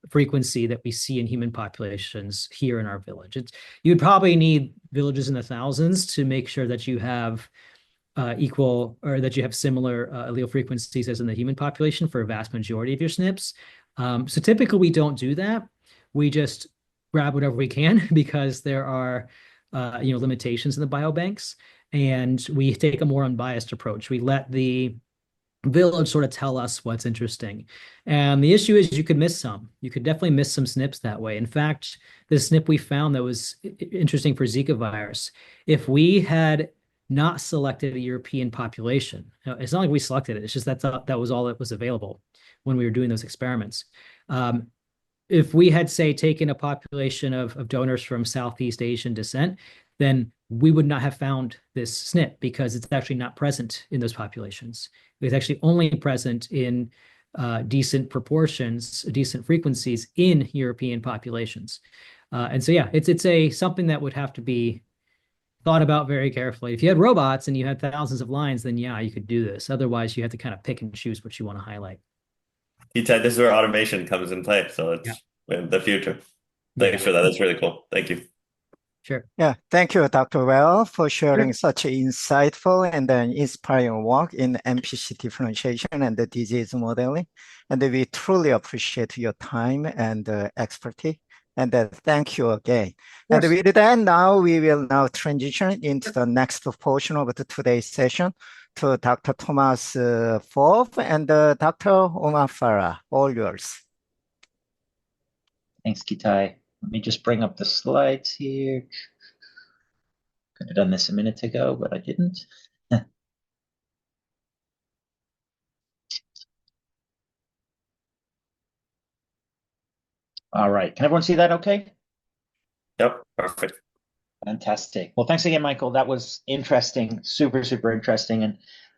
frequency that we see in human populations here in our village. You'd probably need villages in the thousands to make sure that you have equal, or that you have similar allele frequencies as in the human population for a vast majority of your SNPs. So typically we don't do that. We just grab whatever we can because there are limitations in the biobanks, and we take a more unbiased approach. We let the village sort of tell us what's interesting. And the issue is you could miss some. You could definitely miss some SNPs that way. In fact, the SNP we found that was interesting for Zika virus, if we had not selected a European population, it's not like we selected it, it's just that was all that was available when we were doing those experiments. If we had, say, taken a population of donors from Southeast Asian descent, then we would not have found this SNP because it's actually not present in those populations. It's actually only present in decent proportions, decent frequencies in European populations. And so, yeah, it's something that would have to be thought about very carefully. If you had robots and you had thousands of lines, then yeah, you could do this. Otherwise, you have to kind of pick and choose what you want to highlight. This is where automation comes in play. So it's the future. Thanks for that. That's really cool. Thank you. Sure. Yeah, thank you, Dr. Well, for sharing such insightful and inspiring work in MPC differentiation and the disease modeling. And we truly appreciate your time and expertise. And thank you again. And with that, now we will now transition into the next portion of today's session to Dr. Thomas Forbes and Dr. Omar Farah. All yours. Thanks, Kitai. Let me just bring up the slides here. Could have done this a minute ago, but I didn't. All right. Can everyone see that okay? Yep, perfect. Fantastic. Well, thanks again, Michael. That was interesting, super, super interesting. And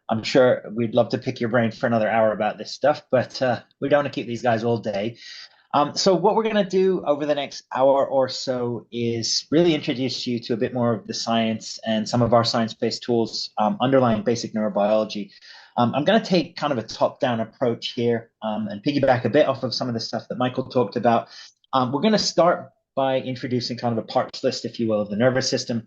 I'm sure we'd love to pick your brain for another hour about this stuff, but we don't want to keep these guys all day. So what we're going to do over the next hour or so is really introduce you to a bit more of the science and some of our science-based tools underlying basic neurobiology. I'm going to take kind of a top-down approach here and piggyback a bit off of some of the stuff that Michael talked about. We're going to start by introducing kind of a parts list, if you will, of the nervous system,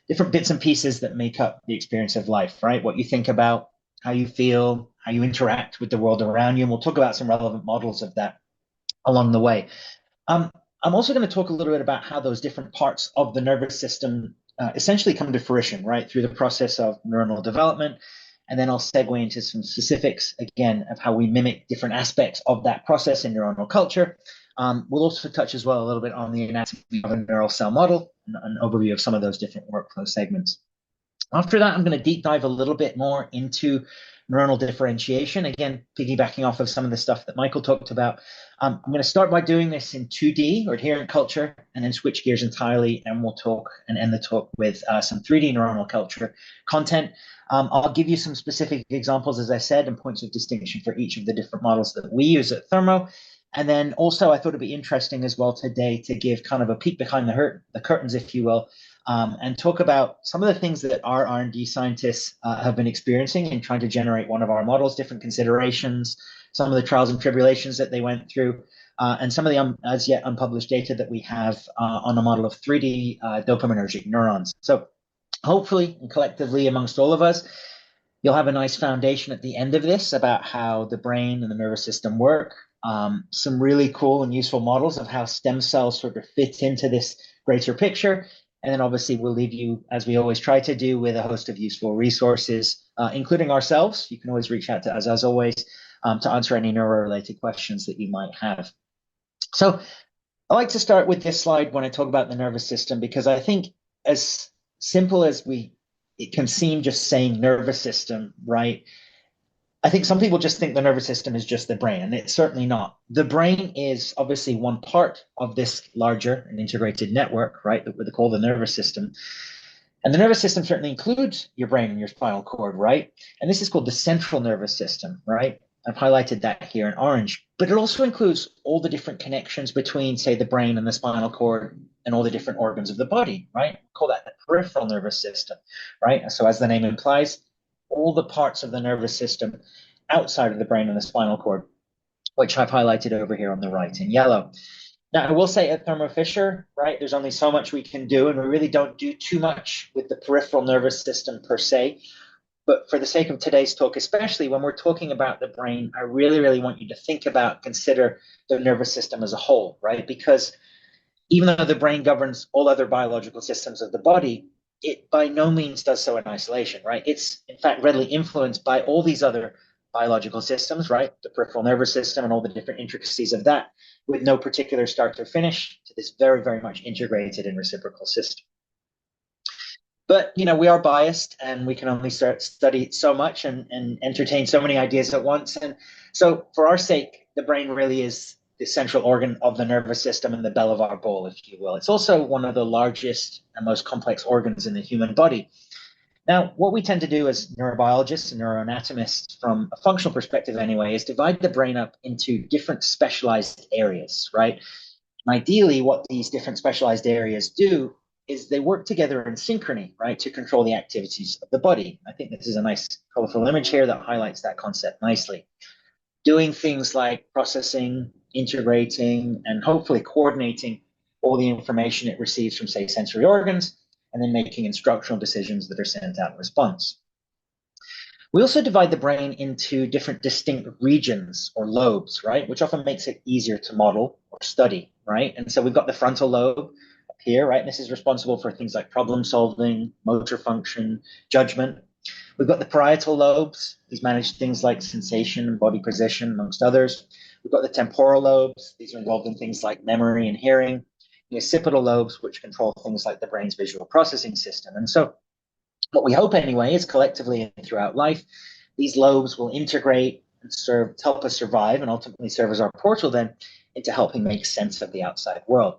different bits and pieces that make up the experience of life, right? What you think about, how you feel, how you interact with the world around you. And we'll talk about some relevant models of that along the way. I'm also going to talk a little bit about how those different parts of the nervous system essentially come to fruition, right, through the process of neuronal development. And then I'll segue into some specifics, again, of how we mimic different aspects of that process in neuronal culture. We'll also touch as well a little bit on the anatomy of a neural cell model an overview of some of those different workflow segments. After that, I'm going to deep dive a little bit more into neuronal differentiation, again, piggybacking off of some of the stuff that Michael talked about. I'm going to start by doing this in 2D or adherent culture, and then switch gears entirely, and we'll talk and end the talk with some 3D neuronal culture content. I'll give you some specific examples, as I said, and points of distinction for each of the different models that we use at Thermo. And then also, I thought it'd be interesting as well today to give kind of a peek behind the curtains, if you will, and talk about some of the things that our R&D scientists have been experiencing in trying to generate one of our models, different considerations, some of the trials and tribulations that they went through, and some of the as yet unpublished data that we have on a model of 3D dopaminergic neurons. So hopefully and collectively amongst all of us, you'll have a nice foundation at the end of this about how the brain and the nervous system work, some really cool and useful models of how stem cells sort of fit into this greater picture. And then obviously we'll leave you, as we always try to do, with a host of useful resources, including ourselves. You can always reach out to us, as always, to answer any neuro-related questions that you might have. So I like to start with this slide when I talk about the nervous system, because I think as simple as it can seem just saying nervous system, right? I think some people just think the nervous system is just the brain, and it's certainly not. The brain is obviously one part of this larger and integrated network, right, that we call the nervous system. And the nervous system certainly includes your brain and your spinal cord, right? And this is called the central nervous system, right? I've highlighted that here in orange. But it also includes all the different connections between, say, the brain and the spinal cord and all the different organs of the body, right? We call that the peripheral nervous system, right? So as the name implies, all the parts of the nervous system outside of the brain and the spinal cord, which I've highlighted over here on the right in yellow. Now, I will say at Thermo Fisher, right, there's only so much we can do, and we really don't do too much with the peripheral nervous system per se. But for the sake of today's talk, especially when we're talking about the brain, I really, really want you to think about, consider the nervous system as a whole, right? Because even though the brain governs all other biological systems of the body, it by no means does so in isolation, right? It's in fact readily influenced by all these other biological systems, right? The peripheral nervous system and all the different intricacies of that, with no particular start or finish to this very, very much integrated and reciprocal system. But, you know, we are biased, and we can only study so much and entertain so many ideas at once. And so for our sake, the brain really is the central organ of the nervous system and the belle of our ball, if you will. It's also one of the largest and most complex organs in the human body. Now, what we tend to do as neurobiologists and neuroanatomists, from a functional perspective anyway, is divide the brain up into different specialized areas, right? And ideally, what these different specialized areas do is they work together in synchrony, right, to control the activities of the body. I think this is a nice, colorful image here that highlights that concept nicely. Doing things like processing, integrating, and hopefully coordinating all the information it receives from, say, sensory organs, and then making instructional decisions that are sent out in response. We also divide the brain into different distinct regions or lobes, right, which often makes it easier to model or study, right? And so we've got the frontal lobe up here, right? And this is responsible for things like problem solving, motor function, judgment. We've got the parietal lobes. These manage things like sensation and body position, amongst others. We've got the temporal lobes. These are involved in things like memory and hearing. The occipital lobes, which control things like the brain's visual processing system. And so what we hope anyway is collectively and throughout life, these lobes will integrate and serve to help us survive, and ultimately serve as our portal then into helping make sense of the outside world.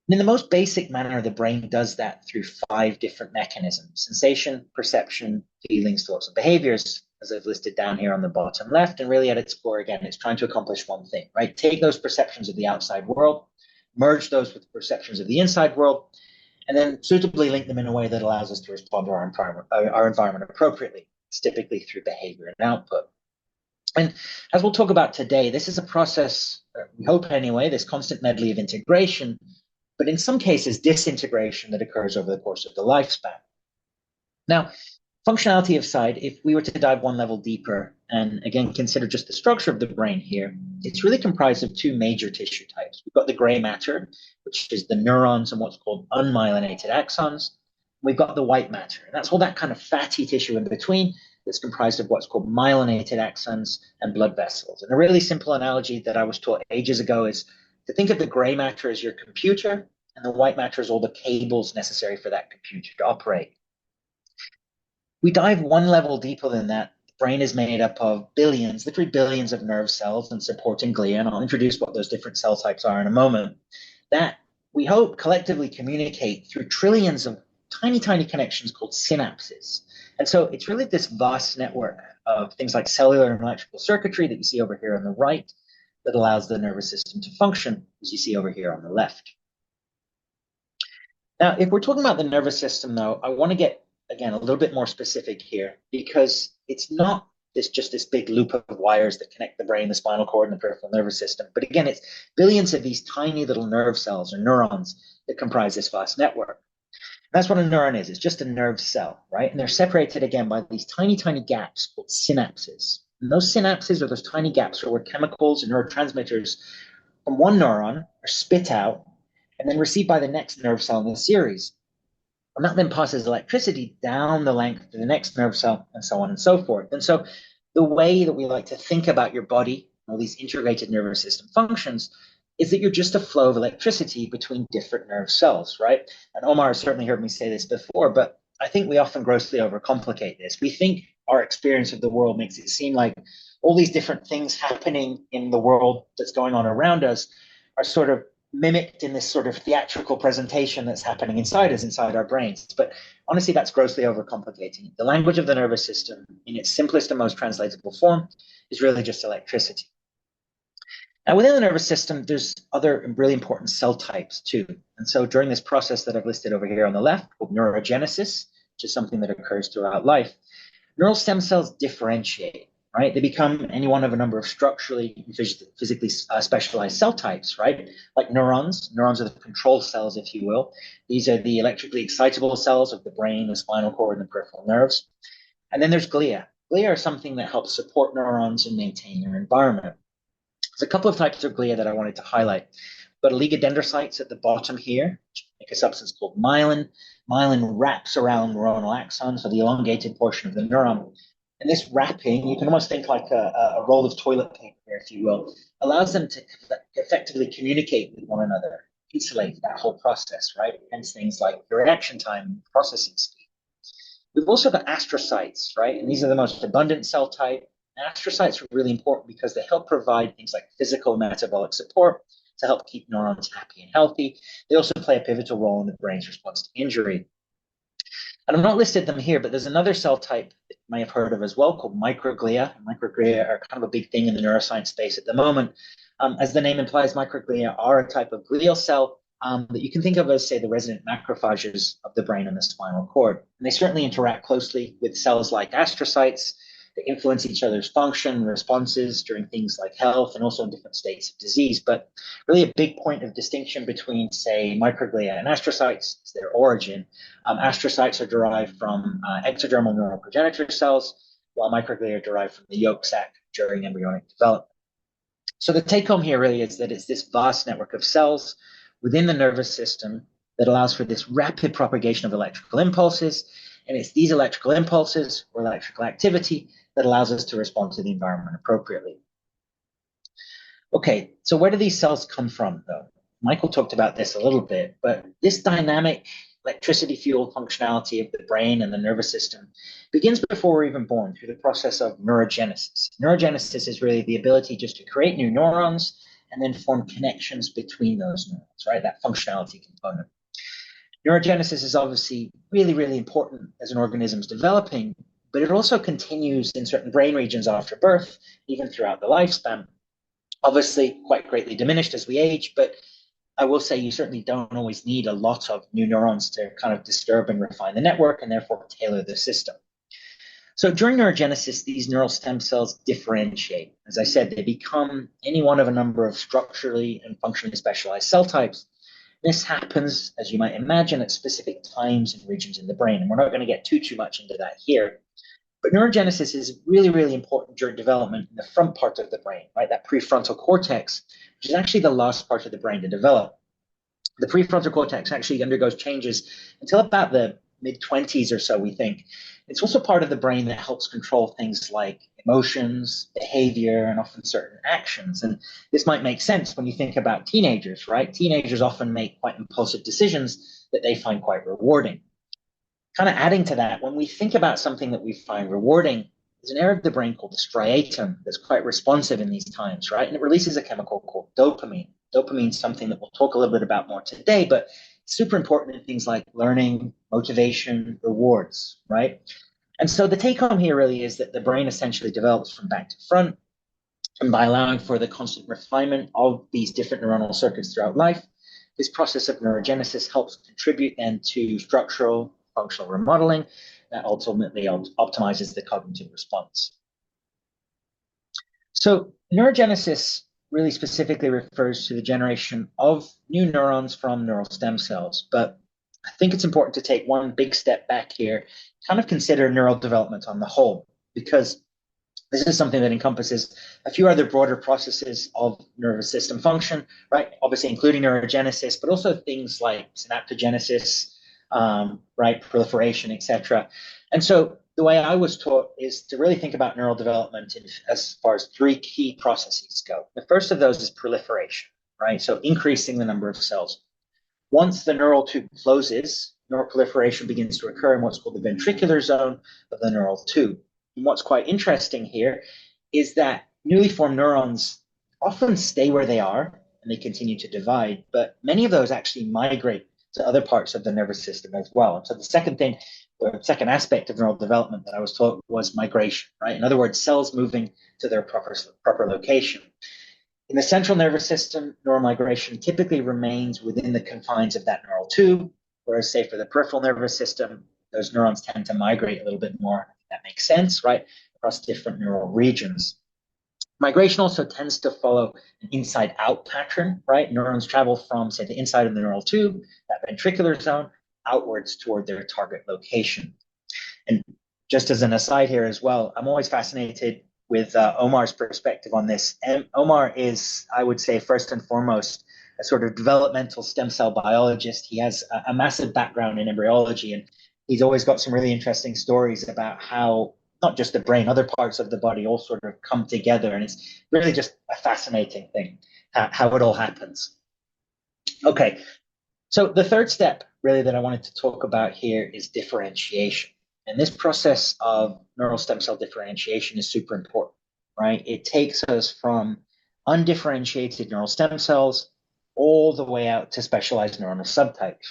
And in the most basic manner, the brain does that through 5 different mechanisms: sensation, perception, feelings, thoughts, and behaviors, as I've listed down here on the bottom left. And really at its core, again, it's trying to accomplish one thing, right? Take those perceptions of the outside world, merge those with perceptions of the inside world, and then suitably link them in a way that allows us to respond to our environment appropriately. It's typically through behavior and output. And as we'll talk about today, this is a process, we hope anyway, this constant medley of integration, but in some cases disintegration that occurs over the course of the lifespan. Now, functionality aside, if we were to dive one level deeper and again consider just the structure of the brain here, it's really comprised of 2 major tissue types. We've got the gray matter, which is the neurons and what's called unmyelinated axons. We've got the white matter, and that's all that kind of fatty tissue in between that's comprised of what's called myelinated axons and blood vessels. And a really simple analogy that I was taught ages ago is to think of the gray matter as your computer and the white matter is all the cables necessary for that computer to operate. We dive one level deeper than that. The brain is made up of billions, literally billions of nerve cells and supporting glia, and I'll introduce what those different cell types are in a moment, that we hope collectively communicate through trillions of tiny, tiny connections called synapses. And so it's really this vast network of things like cellular and electrical circuitry that you see over here on the right that allows the nervous system to function, as you see over here on the left. Now, if we're talking about the nervous system, though, I want to get, again, a little bit more specific here, because it's not just this big loop of wires that connect the brain, the spinal cord, and the peripheral nervous system. But again, it's billions of these tiny little nerve cells or neurons that comprise this vast network. And that's what a neuron is. It's just a nerve cell, right? And they're separated, again, by these tiny, tiny gaps called synapses. And those synapses, or those tiny gaps, are where chemicals and neurotransmitters from one neuron are spit out and then received by the next nerve cell in the series. And that then passes electricity down the length to the next nerve cell, and so on and so forth. And so the way that we like to think about your body, all these integrated nervous system functions, is that you're just a flow of electricity between different nerve cells, right? And Omar has certainly heard me say this before, but I think we often grossly overcomplicate this. We think our experience of the world makes it seem like all these different things happening in the world that's going on around us are sort of mimicked in this sort of theatrical presentation that's happening inside us, inside our brains. But honestly, that's grossly overcomplicating it. The language of the nervous system, in its simplest and most translatable form, is really just electricity. Now, within the nervous system, there's other really important cell types too. And so during this process that I've listed over here on the left, called neurogenesis, which is something that occurs throughout life, neural stem cells differentiate, right? They become any one of a number of structurally and physically specialized cell types, right? Like neurons. Neurons are the control cells, if you will. These are the electrically excitable cells of the brain, the spinal cord, and the peripheral nerves. And then there's glia. Glia are something that helps support neurons and maintain their environment. There's a couple of types of glia that I wanted to highlight. But oligodendrocytes at the bottom here, which make a substance called myelin. Myelin wraps around neuronal axons, so the elongated portion of the neuron. And this wrapping, you can almost think like a roll of toilet paper, if you will, allows them to effectively communicate with one another, insulate that whole process, right? Hence things like the reaction time and processing speed. We've also got astrocytes, right? And these are the most abundant cell type. Astrocytes are really important because they help provide things like physical and metabolic support to help keep neurons happy and healthy. They also play a pivotal role in the brain's response to injury. And I've not listed them here, but there's another cell type that you may have heard of as well called microglia. Microglia are kind of a big thing in the neuroscience space at the moment. As the name implies, microglia are a type of glial cell that you can think of as, say, the resident macrophages of the brain and the spinal cord. And they certainly interact closely with cells like astrocytes. They influence each other's function and responses during things like health and also in different states of disease. But really a big point of distinction between, say, microglia and astrocytes is their origin. Astrocytes are derived from ectodermal neural progenitor cells, while microglia are derived from the yolk sac during embryonic development. So the take home here really is that it's this vast network of cells within the nervous system that allows for this rapid propagation of electrical impulses. And it's these electrical impulses or electrical activity that allows us to respond to the environment appropriately. Okay, so where do these cells come from, though? Michael talked about this a little bit, but this dynamic electricity-fueled functionality of the brain and the nervous system begins before we're even born through the process of neurogenesis. Neurogenesis is really the ability just to create new neurons and then form connections between those neurons, right? That functionality component. Neurogenesis is obviously really, really important as an organism's developing, but it also continues in certain brain regions after birth, even throughout the lifespan. Obviously, quite greatly diminished as we age, but I will say you certainly don't always need a lot of new neurons to kind of disturb and refine the network and therefore tailor the system. So during neurogenesis, these neural stem cells differentiate. As I said, they become any one of a number of structurally and functionally specialized cell types. This happens, as you might imagine, at specific times and regions in the brain. And we're not going to get too much into that here. But neurogenesis is really, really important during development in the front part of the brain, right? That prefrontal cortex, which is actually the last part of the brain to develop. The prefrontal cortex actually undergoes changes until about the mid-20s or so, we think. It's also part of the brain that helps control things like emotions, behavior, and often certain actions. And this might make sense when you think about teenagers, right? Teenagers often make quite impulsive decisions that they find quite rewarding. Kind of adding to that, when we think about something that we find rewarding, there's an area of the brain called the striatum that's quite responsive in these times, right? And it releases a chemical called dopamine. Dopamine is something that we'll talk a little bit about more today, but super important in things like learning, motivation, rewards, right? And so the take home here really is that the brain essentially develops from back to front. And by allowing for the constant refinement of these different neuronal circuits throughout life, this process of neurogenesis helps contribute then to structural, functional remodeling that ultimately optimizes the cognitive response. So neurogenesis really specifically refers to the generation of new neurons from neural stem cells. But I think it's important to take one big step back here, kind of consider neural development on the whole, because this is something that encompasses a few other broader processes of nervous system function, right? Obviously, including neurogenesis, but also things like synaptogenesis, right, proliferation, etc. And so the way I was taught is to really think about neural development as far as three key processes go. The first of those is proliferation, right? So increasing the number of cells. Once the neural tube closes, neural proliferation begins to occur in what's called the ventricular zone of the neural tube. And what's quite interesting here is that newly formed neurons often stay where they are and they continue to divide, but many of those actually migrate to other parts of the nervous system as well. And so the second thing, the second aspect of neural development that I was taught was migration, right? In other words, cells moving to their proper location. In the central nervous system, neural migration typically remains within the confines of that neural tube, whereas, say, for the peripheral nervous system, those neurons tend to migrate a little bit more. That makes sense, right? Across different neural regions. Migration also tends to follow an inside-out pattern, right? Neurons travel from, say, the inside of the neural tube, that ventricular zone, outwards toward their target location. And just as an aside here as well, I'm always fascinated with Omar's perspective on this. And Omar is, I would say, first and foremost, a sort of developmental stem cell biologist. He has a massive background in embryology, and he's always got some really interesting stories about how not just the brain, other parts of the body all sort of come together. And it's really just a fascinating thing, how it all happens. Okay, so the third step really that I wanted to talk about here is differentiation. And this process of neural stem cell differentiation is super important, right? It takes us from undifferentiated neural stem cells all the way out to specialized neuronal subtypes.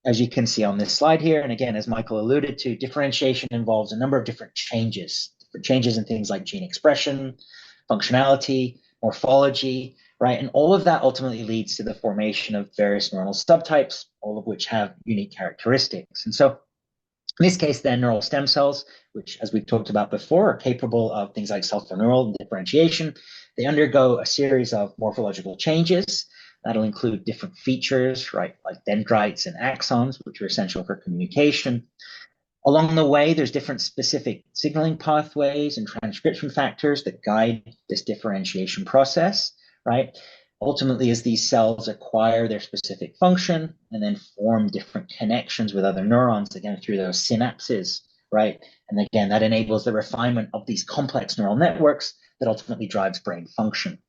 As you can see on this slide here, and again, as Michael alluded to, differentiation involves a number of different changes in things like gene expression, functionality, morphology, right? And all of that ultimately leads to the formation of various neuronal subtypes, all of which have unique characteristics. And so in this case, then, neural stem cells, which, as we've talked about before, are capable of things like self-renewal and differentiation. They undergo a series of morphological changes. That'll include different features, right, like dendrites and axons, which are essential for communication. Along the way, there's different specific signaling pathways and transcription factors that guide this differentiation process, right? Ultimately, as these cells acquire their specific function and then form different connections with other neurons, again, through those synapses, right? And again, that enables the refinement of these complex neural networks that ultimately drives brain function.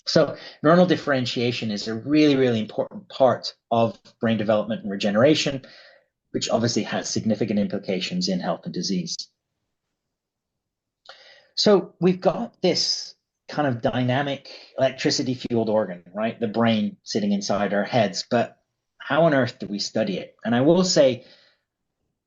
So neuronal differentiation is a really, really important part of brain development and regeneration, which obviously has significant implications in health and disease. So we've got this kind of dynamic electricity-fueled organ, right? The brain sitting inside our heads, but how on earth do we study it? And I will say,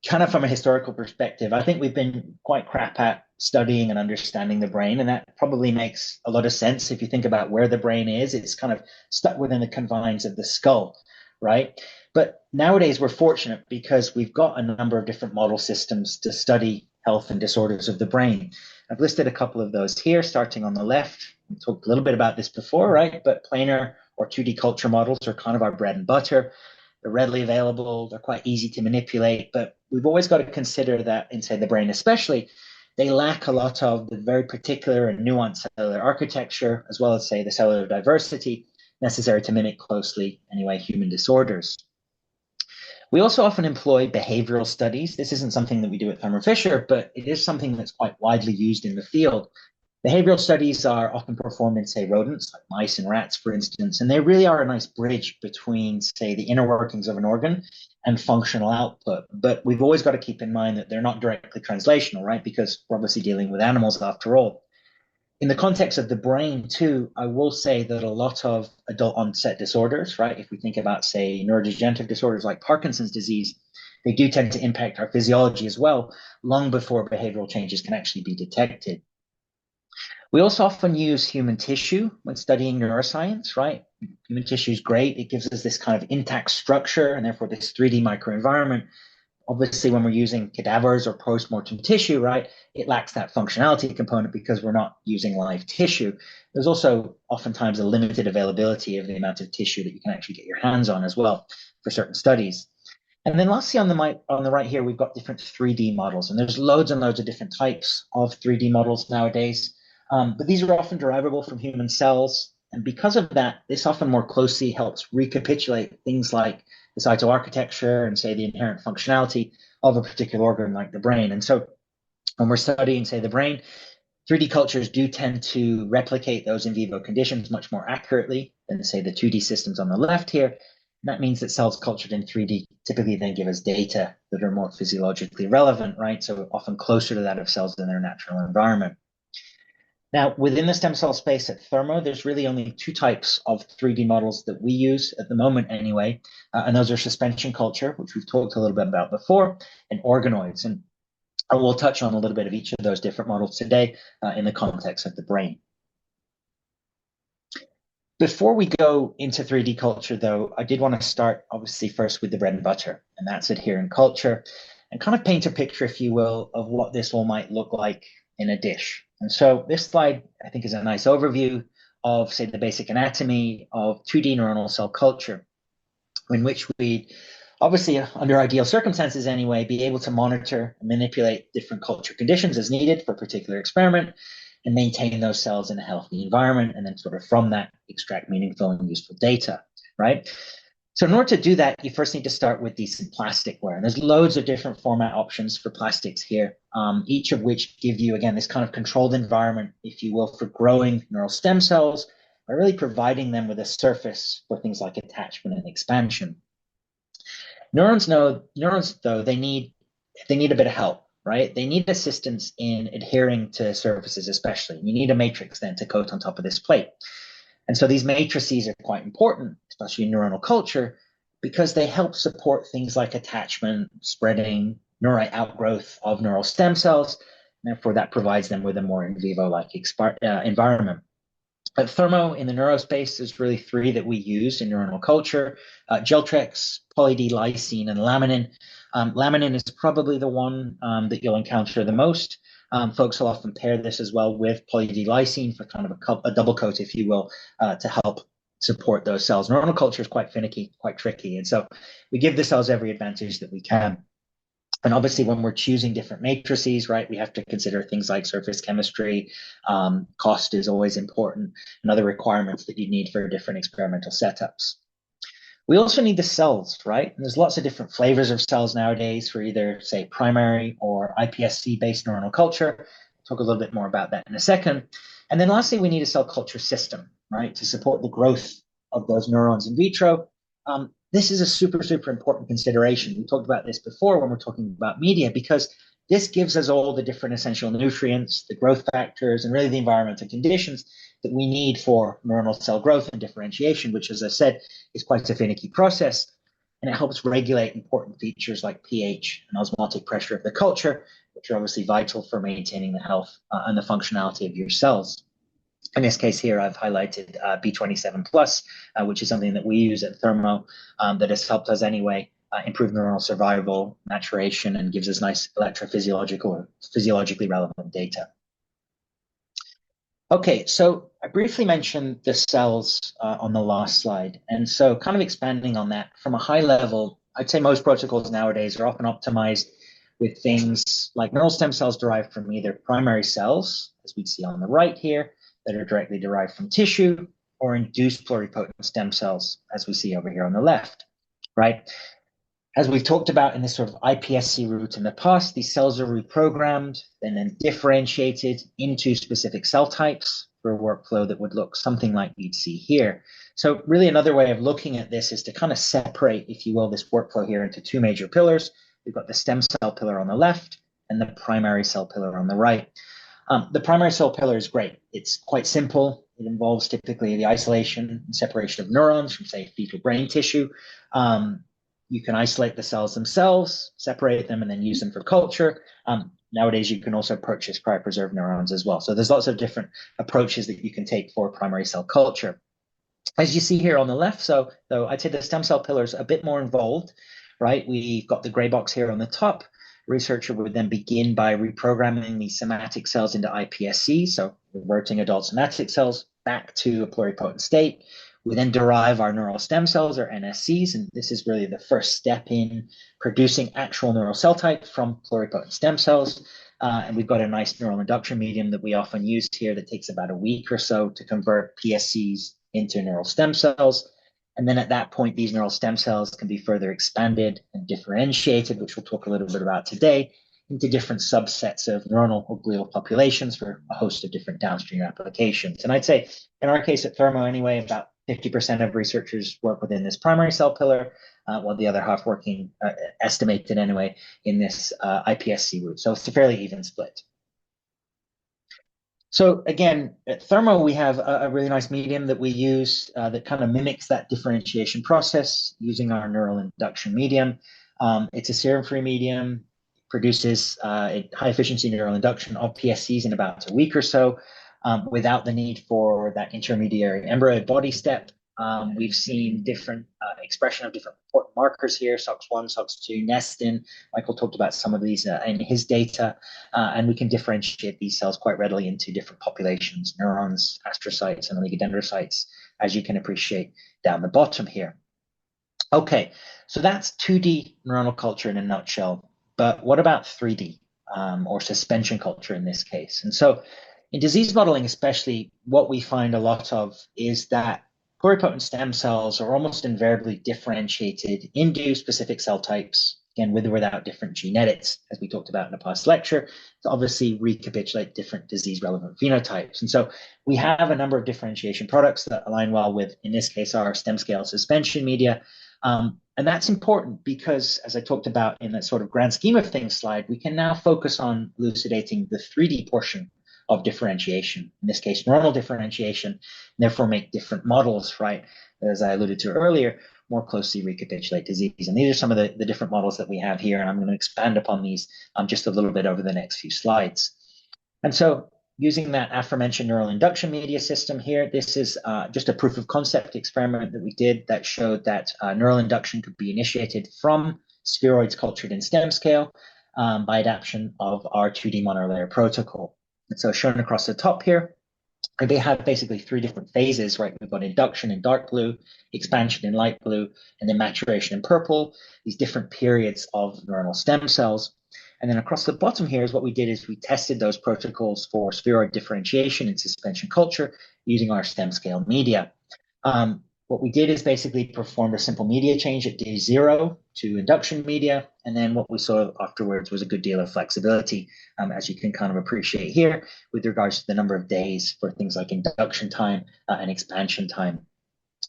kind of from a historical perspective, I think we've been quite crap at studying and understanding the brain, and that probably makes a lot of sense if you think about where the brain is. It's kind of stuck within the confines of the skull, right? But nowadays we're fortunate because we've got a number of different model systems to study health and disorders of the brain. I've listed a couple of those here, starting on the left. We talked a little bit about this before, right? But planar or 2D culture models are kind of our bread and butter. They're readily available. They're quite easy to manipulate, but we've always got to consider that inside the brain, especially, they lack a lot of the very particular and nuanced cellular architecture, as well as, say, the cellular diversity necessary to mimic closely, anyway, human disorders. We also often employ behavioral studies. This isn't something that we do at Thermo Fisher, but it is something that's quite widely used in the field. Behavioral studies are often performed in, say, rodents, like mice and rats, for instance, and they really are a nice bridge between, say, the inner workings of an organ and functional output. But we've always got to keep in mind that they're not directly translational, right? Because we're obviously dealing with animals after all. In the context of the brain, too, I will say that a lot of adult onset disorders, right? If we think about, say, neurodegenerative disorders like Parkinson's disease, they do tend to impact our physiology as well, long before behavioral changes can actually be detected. We also often use human tissue when studying neuroscience, right? Human tissue is great. It gives us this kind of intact structure and therefore this 3D microenvironment. Obviously, when we're using cadavers or post-mortem tissue, right, it lacks that functionality component because we're not using live tissue. There's also oftentimes a limited availability of the amount of tissue that you can actually get your hands on as well for certain studies. And then lastly, on the right here, we've got different 3D models, and there's loads and loads of different types of 3D models nowadays. But these are often derivable from human cells. And because of that, this often more closely helps recapitulate things like the cytoarchitecture and, say, the inherent functionality of a particular organ like the brain. And so when we're studying, say, the brain, 3D cultures do tend to replicate those in vivo conditions much more accurately than, say, the 2D systems on the left here. And that means that cells cultured in 3D typically then give us data that are more physiologically relevant, right? So often closer to that of cells in their natural environment. Now, within the stem cell space at Thermo, there's really only two types of 3D models that we use at the moment anyway, and those are suspension culture, which we've talked a little bit about before, and organoids. And I will touch on a little bit of each of those different models today in the context of the brain. Before we go into 3D culture, though, I did want to start, obviously, first with the bread and butter, and that's adherent culture, and kind of paint a picture, if you will, of what this all might look like in a dish. And so this slide, I think, is a nice overview of, say, the basic anatomy of 2D neuronal cell culture, in which we, obviously, under ideal circumstances anyway, be able to monitor and manipulate different culture conditions as needed for a particular experiment and maintain those cells in a healthy environment, and then sort of from that extract meaningful and useful data, right? So in order to do that, you first need to start with decent plasticware. And there's loads of different format options for plastics here, each of which give you, again, this kind of controlled environment, if you will, for growing neural stem cells by really providing them with a surface for things like attachment and expansion. Neurons, though, they need a bit of help, right? They need assistance in adhering to surfaces, especially. You need a matrix then to coat on top of this plate. And so these matrices are quite important, especially in neuronal culture, because they help support things like attachment, spreading, neurite outgrowth of neural stem cells. And therefore, that provides them with a more in vivo-like environment. At Thermo, in the neurospace, there's really three that we use in neuronal culture: Geltrex, poly-D-lysine, and laminin. Laminin is probably the one that you'll encounter the most. Folks will often pair this as well with poly-D-lysine for kind of a double coat, if you will, to help support those cells. Neuronal culture is quite finicky, quite tricky, and so we give the cells every advantage that we can. And obviously, when we're choosing different matrices, right, we have to consider things like surface chemistry. Cost is always important, and other requirements that you need for different experimental setups. We also need the cells, right? And there's lots of different flavors of cells nowadays for either, say, primary or iPSC-based neuronal culture. I'll talk a little bit more about that in a second. And then lastly, we need a cell culture system, right, to support the growth of those neurons in vitro. This is a super, super important consideration. We talked about this before when we're talking about media, because this gives us all the different essential nutrients, the growth factors, and really the environmental conditions that we need for neuronal cell growth and differentiation, which, as I said, is quite a finicky process. And it helps regulate important features like pH and osmotic pressure of the culture, which are obviously vital for maintaining the health and the functionality of your cells. In this case here, I've highlighted B27+, which is something that we use at Thermo that has helped us anyway improve neuronal survival, maturation, and gives us nice electrophysiological or physiologically relevant data. Okay, so I briefly mentioned the cells on the last slide. And so kind of expanding on that, from a high level, I'd say most protocols nowadays are often optimized with things like neural stem cells derived from either primary cells, as we see on the right here, that are directly derived from tissue, or induced pluripotent stem cells, as we see over here on the left, right? As we've talked about in this sort of iPSC route in the past, these cells are reprogrammed and then differentiated into specific cell types for a workflow that would look something like you'd see here. So really another way of looking at this is to kind of separate, if you will, this workflow here into two major pillars. We've got the stem cell pillar on the left and the primary cell pillar on the right. The primary cell pillar is great. It's quite simple. It involves typically the isolation and separation of neurons from, say, fetal brain tissue. You can isolate the cells themselves, separate them, and then use them for culture. Nowadays, you can also purchase cryopreserved neurons as well. So there's lots of different approaches that you can take for primary cell culture. As you see here on the left, so though I'd say the stem cell pillar is a bit more involved, right? We've got the gray box here on the top. Researcher would then begin by reprogramming these somatic cells into iPSC, so reverting adult somatic cells back to a pluripotent state. We then derive our neural stem cells, or NSCs, and this is really the first step in producing actual neural cell types from pluripotent stem cells. And we've got a nice neural induction medium that we often use here that takes about a week or so to convert PSCs into neural stem cells. And then at that point, these neural stem cells can be further expanded and differentiated, which we'll talk a little bit about today, into different subsets of neuronal or glial populations for a host of different downstream applications. And I'd say in our case at Thermo anyway, about 50% of researchers work within this primary cell pillar, while the other half working, estimated anyway, in this iPSC route. So it's a fairly even split. So again, at Thermo, we have a really nice medium that we use that kind of mimics that differentiation process using our neural induction medium. It's a serum-free medium, produces a high-efficiency neural induction of PSCs in about a week or so, without the need for that intermediary embryo body step. We've seen different expression of different important markers here, SOX1, SOX2, nestin. Michael talked about some of these in his data, and we can differentiate these cells quite readily into different populations, neurons, astrocytes, and oligodendrocytes, as you can appreciate down the bottom here. Okay, so that's 2D neuronal culture in a nutshell, but what about 3D, or suspension culture in this case? And so in disease modeling especially, what we find a lot of is that pluripotent stem cells are almost invariably differentiated into specific cell types, again, with or without different gene edits, as we talked about in a past lecture, to obviously recapitulate different disease-relevant phenotypes. And so we have a number of differentiation products that align well with, in this case, our stem scale suspension media. And that's important because, as I talked about in that sort of grand scheme of things slide, we can now focus on elucidating the 3D portion of differentiation, in this case, neuronal differentiation, and therefore make different models, right, as I alluded to earlier, more closely recapitulate disease. And these are some of the different models that we have here, and I'm going to expand upon these just a little bit over the next few slides. And so using that aforementioned neural induction media system here, this is just a proof of concept experiment that we did that showed that neural induction could be initiated from spheroids cultured in stem scale by adaptation of our 2D monolayer protocol. And so shown across the top here, they have basically three different phases, right? We've got induction in dark blue, expansion in light blue, and then maturation in purple, these different periods of neuronal stem cells. And then across the bottom here is what we did is we tested those protocols for spheroid differentiation in suspension culture using our stem scale media. What we did is basically performed a simple media change at day 0 to induction media. And then what we saw afterwards was a good deal of flexibility, as you can kind of appreciate here, with regards to the number of days for things like induction time and expansion time.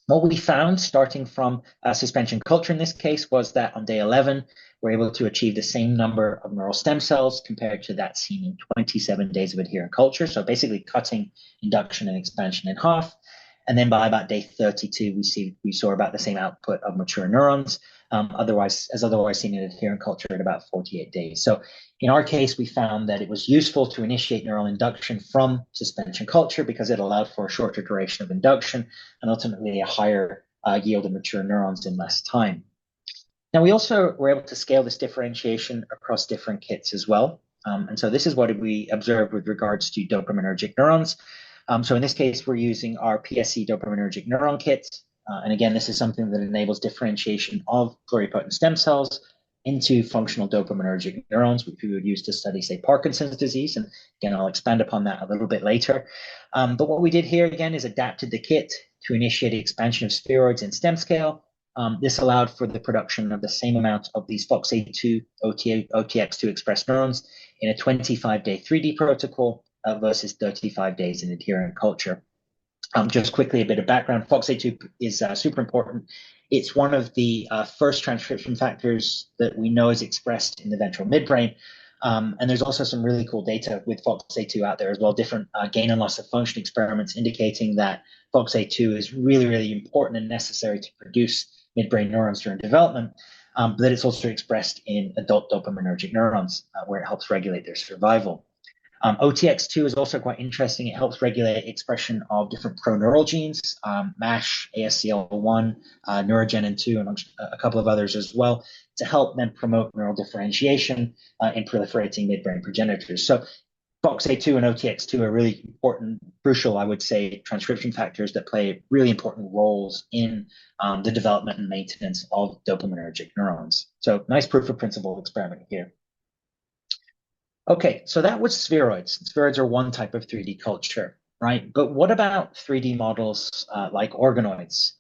What we found, starting from suspension culture in this case, was that on day 11, we're able to achieve the same number of neural stem cells compared to that seen in 27 days of adherent culture. So basically cutting induction and expansion in half. And then by about day 32, we saw about the same output of mature neurons, otherwise seen in adherent culture at about 48 days. So in our case, we found that it was useful to initiate neural induction from suspension culture because it allowed for a shorter duration of induction and ultimately a higher yield of mature neurons in less time. Now, we also were able to scale this differentiation across different kits as well. And so this is what we observed with regards to dopaminergic neurons. So in this case, we're using our PSC dopaminergic neuron kit. And again, this is something that enables differentiation of pluripotent stem cells into functional dopaminergic neurons, which we would use to study, say, Parkinson's disease. And again, I'll expand upon that a little bit later. But what we did here, again, is adapted the kit to initiate the expansion of spheroids in stem scale This allowed for the production of the same amount of these FOXA2 OTX2 expressed neurons in a 25-day 3D protocol versus 35 days in adherent culture. Just quickly, a bit of background. FOXA2 is super important. It's one of the first transcription factors that we know is expressed in the ventral midbrain. And there's also some really cool data with FOXA2 out there as well, different gain and loss of function experiments indicating that FOXA2 is really, really important and necessary to produce midbrain neurons during development, but that it's also expressed in adult dopaminergic neurons, where it helps regulate their survival. OTX2 is also quite interesting. It helps regulate expression of different proneural genes, MASH, ASCL1, neurogenin-2, amongst a couple of others as well, to help them promote neural differentiation in proliferating midbrain progenitors. So FOXA2 and OTX2 are really important, crucial, I would say, transcription factors that play really important roles in the development and maintenance of dopaminergic neurons. So nice proof of principle experiment here. Okay, so that was spheroids. Spheroids are one type of 3D culture, right? But what about 3D models like organoids?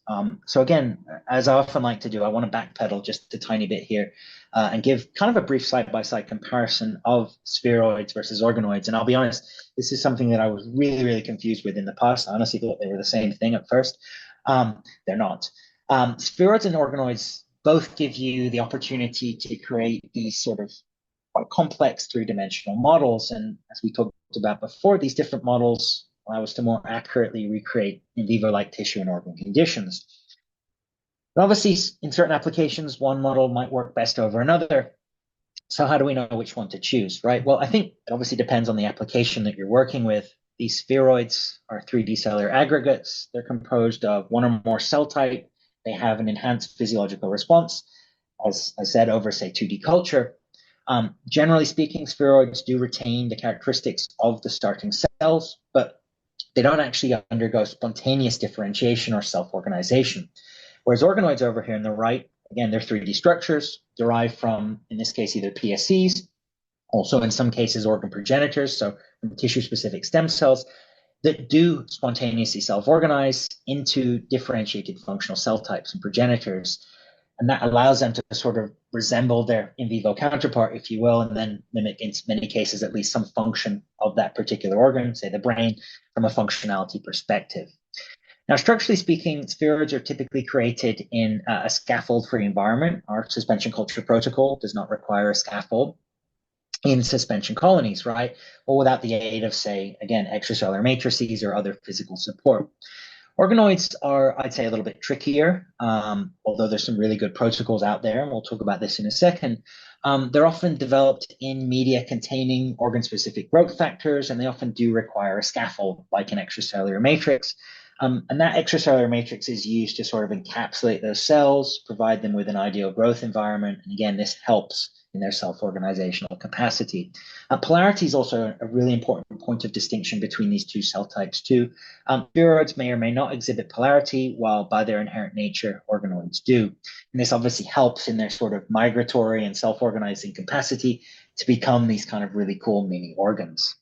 So again, as I often like to do, I want to backpedal just a tiny bit here and give kind of a brief side-by-side comparison of spheroids versus organoids. And I'll be honest, this is something that I was really, really confused with in the past. I honestly thought they were the same thing at first. They're not. Spheroids and organoids both give you the opportunity to create these sort of quite complex three-dimensional models. And as we talked about before, these different models allow us to more accurately recreate in vivo-like tissue and organ conditions. But obviously, in certain applications, one model might work best over another. So how do we know which one to choose, right? Well, I think it obviously depends on the application that you're working with. These spheroids are 3D cellular aggregates. They're composed of one or more cell type. They have an enhanced physiological response, as I said, over, say, 2D culture. Generally speaking, spheroids do retain the characteristics of the starting cells, but they don't actually undergo spontaneous differentiation or self-organization. Whereas organoids over here on the right, again, they're 3D structures derived from, in this case, either PSCs, also in some cases organ progenitors, so from tissue-specific stem cells, that do spontaneously self-organize into differentiated functional cell types and progenitors. And that allows them to sort of resemble their in vivo counterpart, if you will, and then mimic, in many cases, at least some function of that particular organ, say the brain, from a functionality perspective. Now, structurally speaking, spheroids are typically created in a scaffold-free environment. Our suspension culture protocol does not require a scaffold in suspension colonies, right? Or without the aid of, say, again, extracellular matrices or other physical support. Organoids are, I'd say, a little bit trickier, although there's some really good protocols out there, and we'll talk about this in a second. They're often developed in media containing organ-specific growth factors, and they often do require a scaffold, like an extracellular matrix. And that extracellular matrix is used to sort of encapsulate those cells, provide them with an ideal growth environment, and again, this helps in their self-organizational capacity. Polarity is also a really important point of distinction between these two cell types too. Spheroids may or may not exhibit polarity, while by their inherent nature, organoids do. And this obviously helps in their sort of migratory and self-organizing capacity to become these kind of really cool mini organs.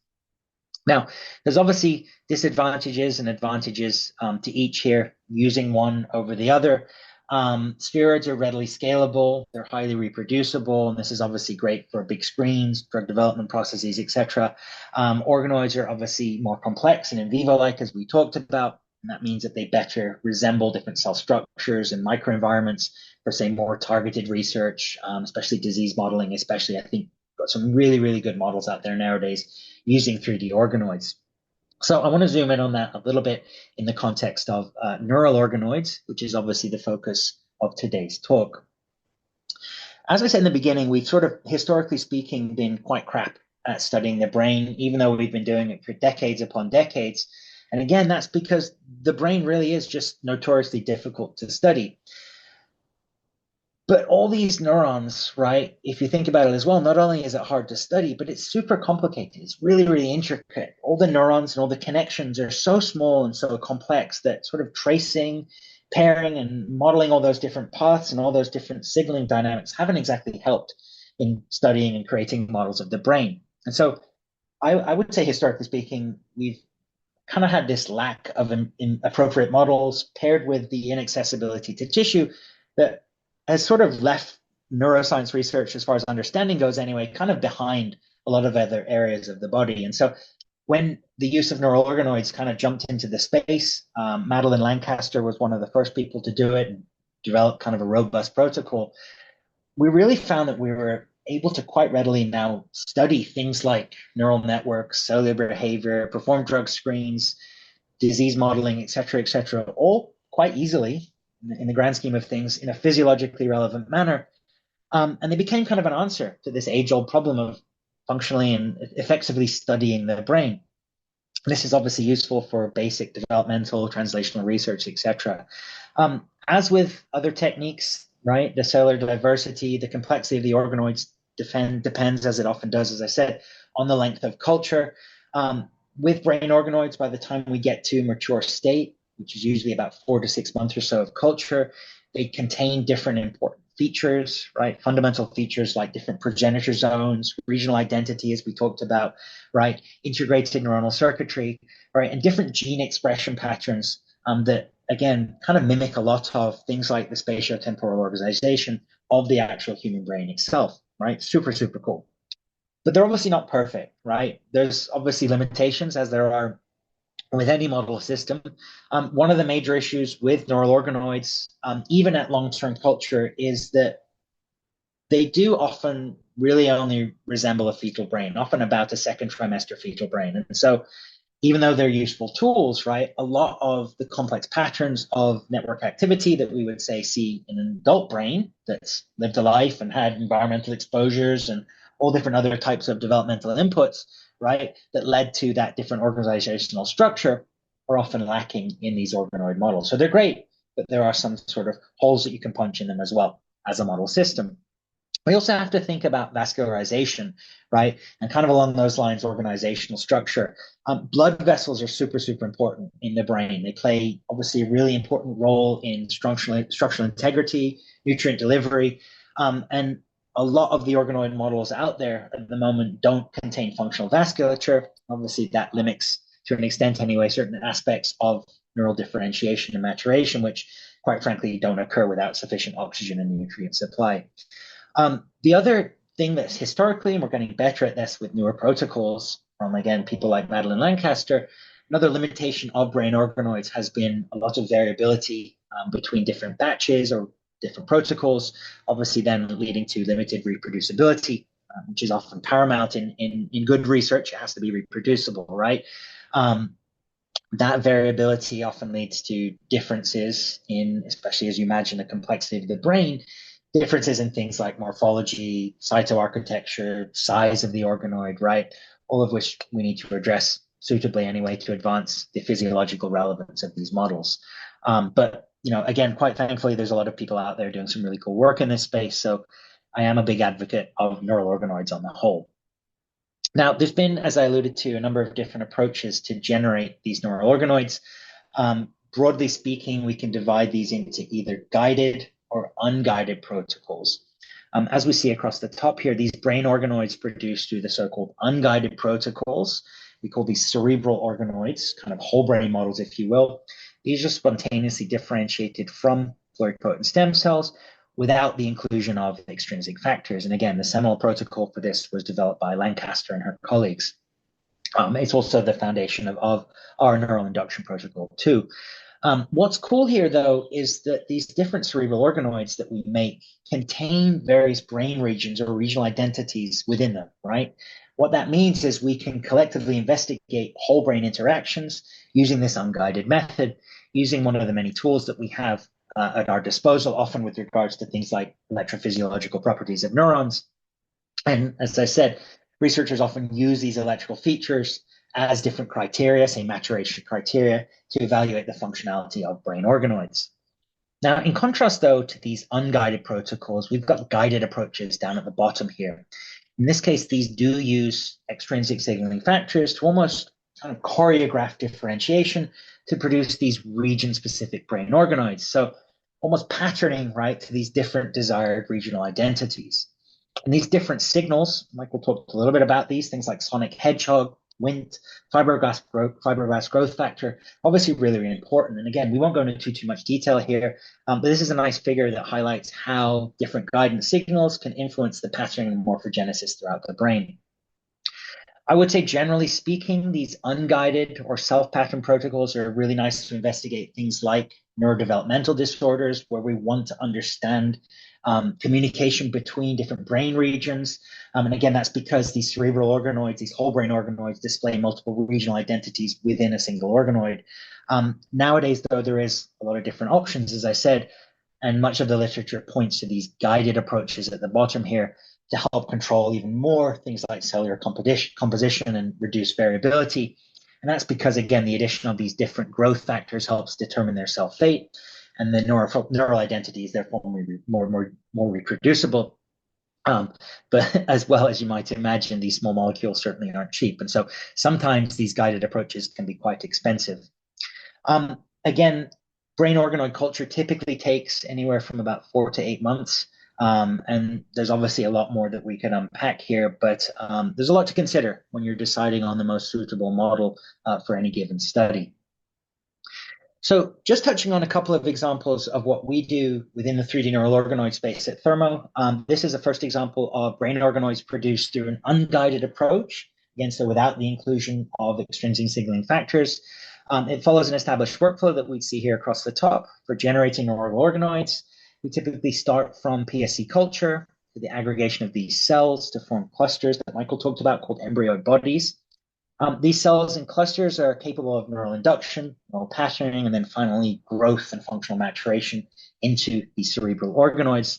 Now, there's obviously disadvantages and advantages to each here, using one over the other. Spheroids are readily scalable, they're highly reproducible, and this is obviously great for big screens, drug development processes, etc. Organoids are obviously more complex and in vivo-like, as we talked about, and that means that they better resemble different cell structures and microenvironments for, say, more targeted research, especially disease modeling, especially. I think got some really, really good models out there nowadays using 3D organoids. So I want to zoom in on that a little bit in the context of neural organoids, which is obviously the focus of today's talk. As I said in the beginning, we've sort of, historically speaking, been quite crap at studying the brain, even though we've been doing it for decades upon decades. And again, that's because the brain really is just notoriously difficult to study. But all these neurons, right, if you think about it as well, not only is it hard to study, but it's super complicated. It's really, really intricate. All the neurons and all the connections are so small and so complex that sort of tracing, pairing, and modeling all those different paths and all those different signaling dynamics haven't exactly helped in studying and creating models of the brain. And so I would say, historically speaking, we've kind of had this lack of appropriate models paired with the inaccessibility to tissue that has sort of left neuroscience research, as far as understanding goes anyway, kind of behind a lot of other areas of the body. And so when the use of neural organoids kind of jumped into the space, Madeline Lancaster was one of the first people to do it and develop kind of a robust protocol. We really found that we were able to quite readily now study things like neural networks, cellular behavior, perform drug screens, disease modeling, et cetera, all quite easily in the grand scheme of things in a physiologically relevant manner. And they became kind of an answer to this age-old problem of functionally and effectively studying the brain. This is obviously useful for basic developmental, translational research, etc. As with other techniques, right, the cellular diversity, the complexity of the organoids depends, as it often does, as I said, on the length of culture. With brain organoids, by the time we get to mature state, which is usually about 4 to 6 months or so of culture, they contain different important features, right? Fundamental features like different progenitor zones, regional identity, as we talked about, right? Integrated neuronal circuitry, right? And different gene expression patterns that, again, kind of mimic a lot of things like the spatiotemporal organization of the actual human brain itself, right? Super, super cool. But they're obviously not perfect, right? There's obviously limitations, as there are with any model system. One of the major issues with neural organoids, even at long-term culture, is that they do often really only resemble a fetal brain, often about a second trimester fetal brain. And so even though they're useful tools, right, a lot of the complex patterns of network activity that we would say see in an adult brain that's lived a life and had environmental exposures and all different other types of developmental inputs, right, that led to that different organizational structure are often lacking in these organoid models. So they're great, but there are some sort of holes that you can punch in them as well as a model system. We also have to think about vascularization, right? And kind of along those lines, organizational structure. Blood vessels are super, super important in the brain. They play obviously a really important role in structural integrity, nutrient delivery, and a lot of the organoid models out there at the moment don't contain functional vasculature. Obviously, that limits, to an extent anyway, certain aspects of neural differentiation and maturation, which, quite frankly, don't occur without sufficient oxygen and nutrient supply. The other thing that's historically, and we're getting better at this with newer protocols from, again, people like Madeline Lancaster, another limitation of brain organoids has been a lot of variability between different batches or different protocols, obviously then leading to limited reproducibility, which is often paramount in good research. It has to be reproducible, right? That variability often leads to differences in, especially as you imagine the complexity of the brain, differences in things like morphology, cytoarchitecture, size of the organoid, right? All of which we need to address suitably anyway to advance the physiological relevance of these models. But again, quite thankfully, there's a lot of people out there doing some really cool work in this space. So I am a big advocate of neural organoids on the whole. Now, there's been, as I alluded to, a number of different approaches to generate these neural organoids. Broadly speaking, we can divide these into either guided or unguided protocols. As we see across the top here, these brain organoids produced through the so-called unguided protocols. We call these cerebral organoids, kind of whole brain models, if you will. These are spontaneously differentiated from pluripotent stem cells without the inclusion of extrinsic factors. And again, the seminal protocol for this was developed by Lancaster and her colleagues. It's also the foundation of our neural induction protocol too. What's cool here, though, is that these different cerebral organoids that we make contain various brain regions or regional identities within them, right? What that means is we can collectively investigate whole brain interactions using this unguided method, using one of the many tools that we have at our disposal, often with regards to things like electrophysiological properties of neurons. And as I said, researchers often use these electrical features as different criteria, say maturation criteria, to evaluate the functionality of brain organoids. Now, in contrast, though, to these unguided protocols, we've got guided approaches down at the bottom here. In this case, these do use extrinsic signaling factors to almost kind of choreograph differentiation to produce these region-specific brain organoids. So almost patterning, right, to these different desired regional identities. And these different signals, Michael talked a little bit about these, things like sonic hedgehog, Wnt, fibroblast growth factor, obviously really, really important. And again, we won't go into too much detail here, but this is a nice figure that highlights how different guidance signals can influence the patterning and morphogenesis throughout the brain. I would say, generally speaking, these unguided or self-pattern protocols are really nice to investigate things like neurodevelopmental disorders, where we want to understand communication between different brain regions. And again, that's because these cerebral organoids, these whole brain organoids, display multiple regional identities within a single organoid. Nowadays, though, there is a lot of different options, as I said, and much of the literature points to these guided approaches at the bottom here to help control even more things like cellular composition and reduce variability. And that's because, again, the addition of these different growth factors helps determine their cell fate, and the neural identity is therefore more reproducible. But as well as you might imagine, these small molecules certainly aren't cheap. And so sometimes these guided approaches can be quite expensive. Again, brain organoid culture typically takes anywhere from about 4 to 8 months. And there's obviously a lot more that we can unpack here, but there's a lot to consider when you're deciding on the most suitable model for any given study. So just touching on a couple of examples of what we do within the 3D neural organoid space at Thermo. This is the first example of brain organoids produced through an unguided approach, again, so without the inclusion of extrinsic signaling factors. It follows an established workflow that we see here across the top for generating neural organoids. We typically start from PSC culture to the aggregation of these cells to form clusters that Michael talked about called embryoid bodies. These cells and clusters are capable of neural induction, neural patterning, and then finally growth and functional maturation into these cerebral organoids.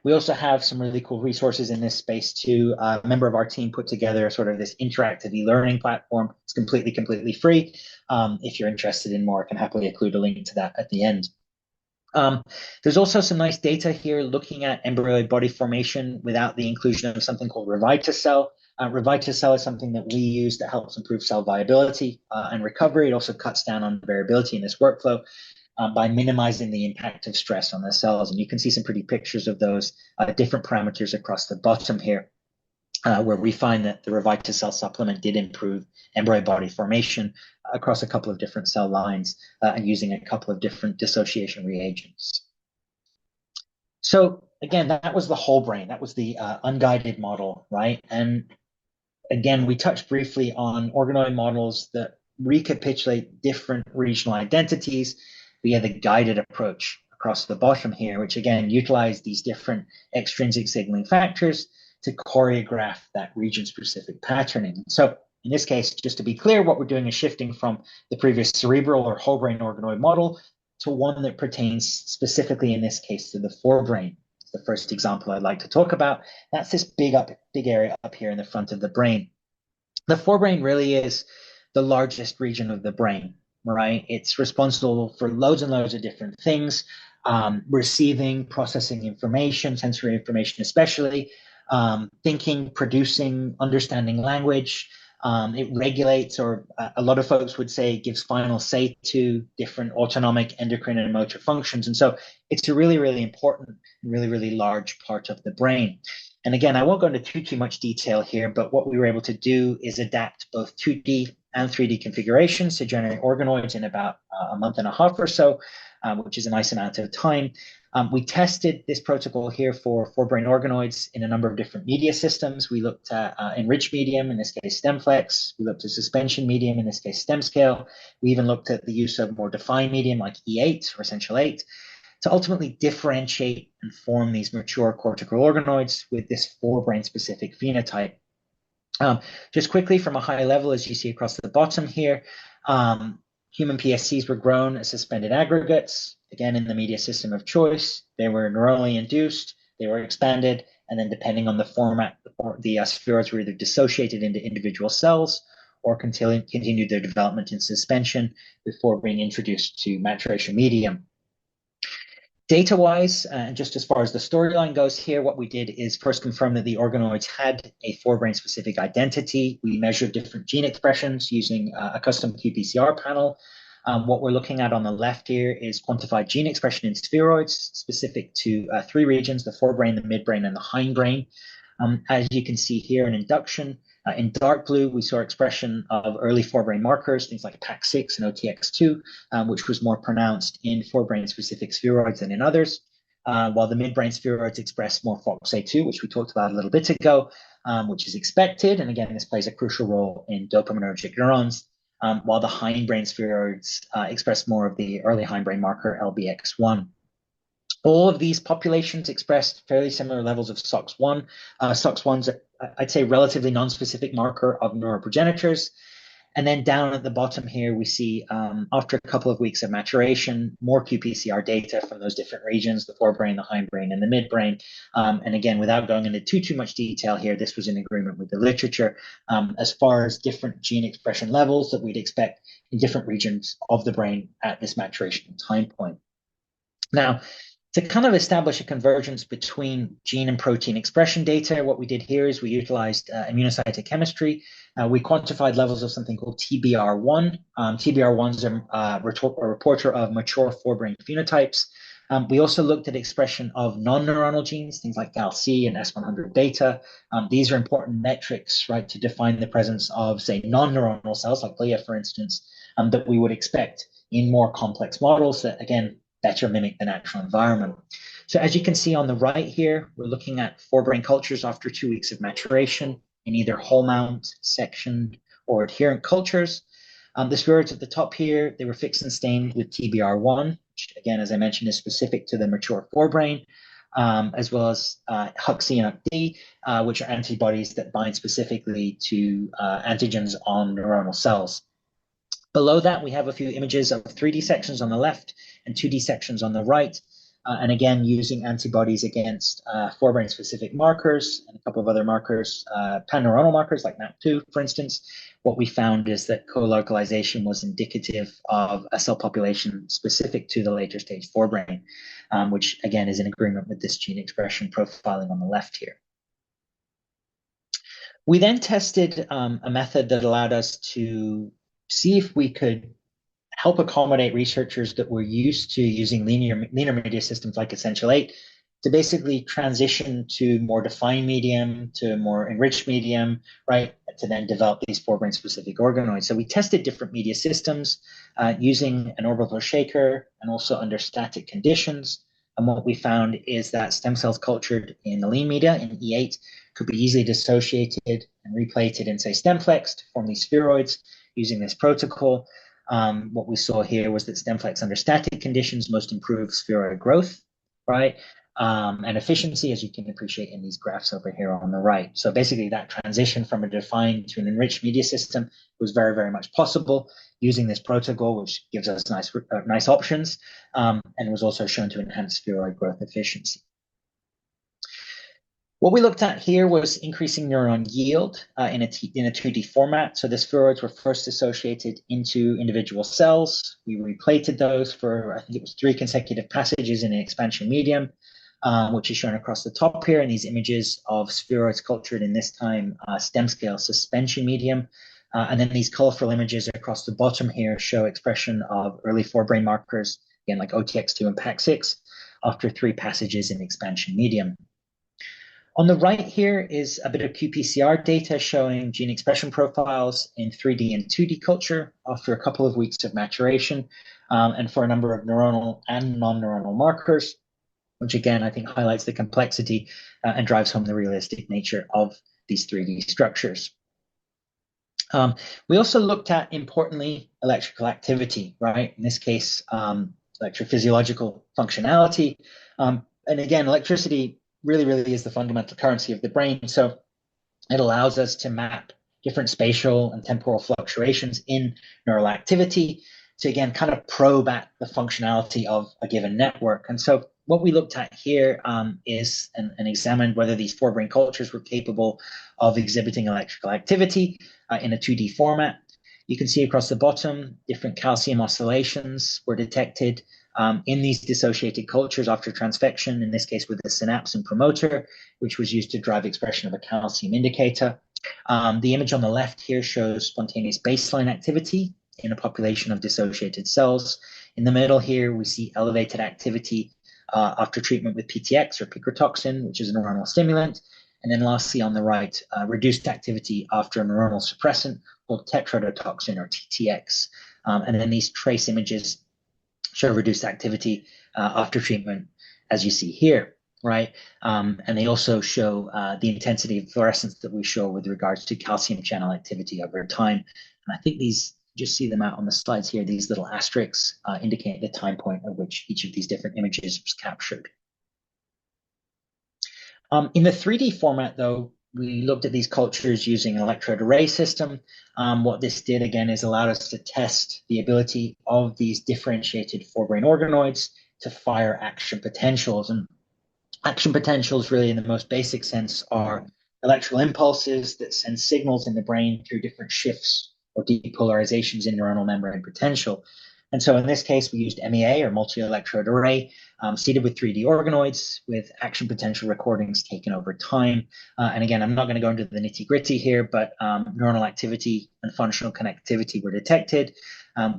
We also have some really cool resources in this space too. A member of our team put together sort of this interactive e-learning platform. It's completely free. If you're interested in more, I can happily include a link to that at the end. There's also some nice data here looking at embryoid body formation without the inclusion of something called Revitacell. Revitacell is something that we use that helps improve cell viability and recovery. It also cuts down on variability in this workflow by minimizing the impact of stress on the cells. And you can see some pretty pictures of those different parameters across the bottom here, where we find that the Revitacell supplement did improve embryo body formation across a couple of different cell lines and using a couple of different dissociation reagents. So again, that was the whole brain. That was the unguided model, right? And again, we touched briefly on organoid models that recapitulate different regional identities via the guided approach across the bottom here, which again utilize these different extrinsic signaling factors to choreograph that region-specific patterning. So in this case, just to be clear, what we're doing is shifting from the previous cerebral or whole brain organoid model to one that pertains specifically, in this case, to the forebrain. The first example I'd like to talk about, that's this big area up here in the front of the brain. The forebrain really is the largest region of the brain, right? It's responsible for loads and loads of different things, receiving, processing information, sensory information especially, thinking, producing, understanding language. It regulates, or a lot of folks would say gives final say to different autonomic, endocrine, and motor functions. And so it's a really, really important, really large part of the brain. And again, I won't go into too much detail here, but what we were able to do is adapt both 2D and 3D configurations to generate organoids in about a month and a half or so, which is a nice amount of time. We tested this protocol here for forebrain organoids in a number of different media systems. We looked at enriched medium, in this case StemFlex. We looked at suspension medium, in this case StemScale. We even looked at the use of more defined medium like E8 or Essential 8 to ultimately differentiate and form these mature cortical organoids with this forebrain specific phenotype. Just quickly from a high level, as you see across the bottom here, human PSCs were grown as suspended aggregates, again, in the media system of choice. They were neuronally induced, they were expanded, and then depending on the format, the spheroids were either dissociated into individual cells or continued their development in suspension before being introduced to maturation medium. Data-wise, and just as far as the storyline goes here, what we did is first confirm that the organoids had a forebrain-specific identity. We measured different gene expressions using a custom qPCR panel. What we're looking at on the left here is quantified gene expression in spheroids specific to 3 regions, the forebrain, the midbrain, and the hindbrain. As you can see here in induction, In dark blue, we saw expression of early forebrain markers, things like PAX6 and OTX2, which was more pronounced in forebrain-specific spheroids than in others, while the midbrain spheroids expressed more FOXA2, which we talked about a little bit ago, which is expected. And again, this plays a crucial role in dopaminergic neurons, while the hindbrain spheroids express more of the early hindbrain marker LBX1. All of these populations expressed fairly similar levels of SOX1. SOX1's, I'd say, relatively non-specific marker of neuroprogenitors. And then down at the bottom here, we see after a couple of weeks of maturation, more qPCR data from those different regions, the forebrain, the hindbrain, and the midbrain. And again, without going into too much detail here, this was in agreement with the literature as far as different gene expression levels that we'd expect in different regions of the brain at this maturation time point. Now, to kind of establish a convergence between gene and protein expression data, what we did here is we utilized immunocytochemistry. We quantified levels of something called TBR1. TBR1 is a reporter of mature forebrain phenotypes. We also looked at expression of non-neuronal genes, things like GAL-C and S100 beta. These are important metrics, right, to define the presence of, say, non-neuronal cells, like glia, for instance, that we would expect in more complex models that, again, better mimic the natural environment. So as you can see on the right here, we're looking at forebrain cultures after 2 weeks of maturation in either whole mount, sectioned, or adherent cultures. The spheroids at the top here, they were fixed and stained with TBR1, which again, as I mentioned, is specific to the mature forebrain, as well as HuC and HuC-D, which are antibodies that bind specifically to antigens on neuronal cells. Below that, we have a few images of 3D sections on the left and 2D sections on the right. And again, using antibodies against forebrain-specific markers and a couple of other markers, pan-neuronal markers like MAP2, for instance. What we found is that co-localization was indicative of a cell population specific to the later stage forebrain, which again is in agreement with this gene expression profiling on the left here. We then tested a method that allowed us to see if we could help accommodate researchers that were used to using linear media systems like Essential8 to basically transition to more defined medium, to more enriched medium, right, to then develop these forebrain-specific organoids. So we tested different media systems using an orbital shaker and also under static conditions. And what we found is that stem cells cultured in the lean media, in E8, could be easily dissociated and replated in, say, StemFlex to form these spheroids using this protocol. What we saw here was that StemFlex under static conditions most improved spheroid growth, right? And efficiency, as you can appreciate in these graphs over here on the right. So basically that transition from a defined to an enriched media system was very, very much possible using this protocol, which gives us nice options, and was also shown to enhance spheroid growth efficiency. What we looked at here was increasing neuron yield in a 2D format. So the spheroids were first associated into individual cells. We replated those for, I think it was 3 consecutive passages in an expansion medium, which is shown across the top here in these images of spheroids cultured in this time stem scale suspension medium. And then these colorful images across the bottom here show expression of early forebrain markers, again, like OTX2 and PAX6, after 3 passages in expansion medium. On the right here is a bit of qPCR data showing gene expression profiles in 3D and 2D culture after a couple of weeks of maturation, and for a number of neuronal and non-neuronal markers, which again, I think highlights the complexity and drives home the realistic nature of these 3D structures. We also looked at, importantly, electrical activity, right? In this case, electrophysiological functionality. And again, electricity really is the fundamental currency of the brain. So it allows us to map different spatial and temporal fluctuations in neural activity to, again, kind of probe at the functionality of a given network. And so what we looked at here is and examined whether these forebrain cultures were capable of exhibiting electrical activity in a 2D format. You can see across the bottom, different calcium oscillations were detected in these dissociated cultures after transfection, in this case with a synapsin promoter, which was used to drive expression of a calcium indicator. The image on the left here shows spontaneous baseline activity in a population of dissociated cells. In the middle here, we see elevated activity after treatment with PTX or picrotoxin, which is a neuronal stimulant. And then lastly, on the right, reduced activity after a neuronal suppressant called tetrodotoxin or TTX. And then these trace images show reduced activity after treatment, as you see here, right? And they also show the intensity of fluorescence that we show with regards to calcium channel activity over time. And I think these, just see them out on the slides here, these little asterisks indicate the time point at which each of these different images was captured. In the 3D format, though, we looked at these cultures using an electrode array system. What this did, again, is allowed us to test the ability of these differentiated forebrain organoids to fire action potentials. And action potentials, really, in the most basic sense, are electrical impulses that send signals in the brain through different shifts or depolarizations in neuronal membrane potential. And so in this case, we used MEA or multi-electrode array, seeded with 3D organoids with action potential recordings taken over time. And again, I'm not going to go into the nitty gritty here, but neuronal activity and functional connectivity were detected.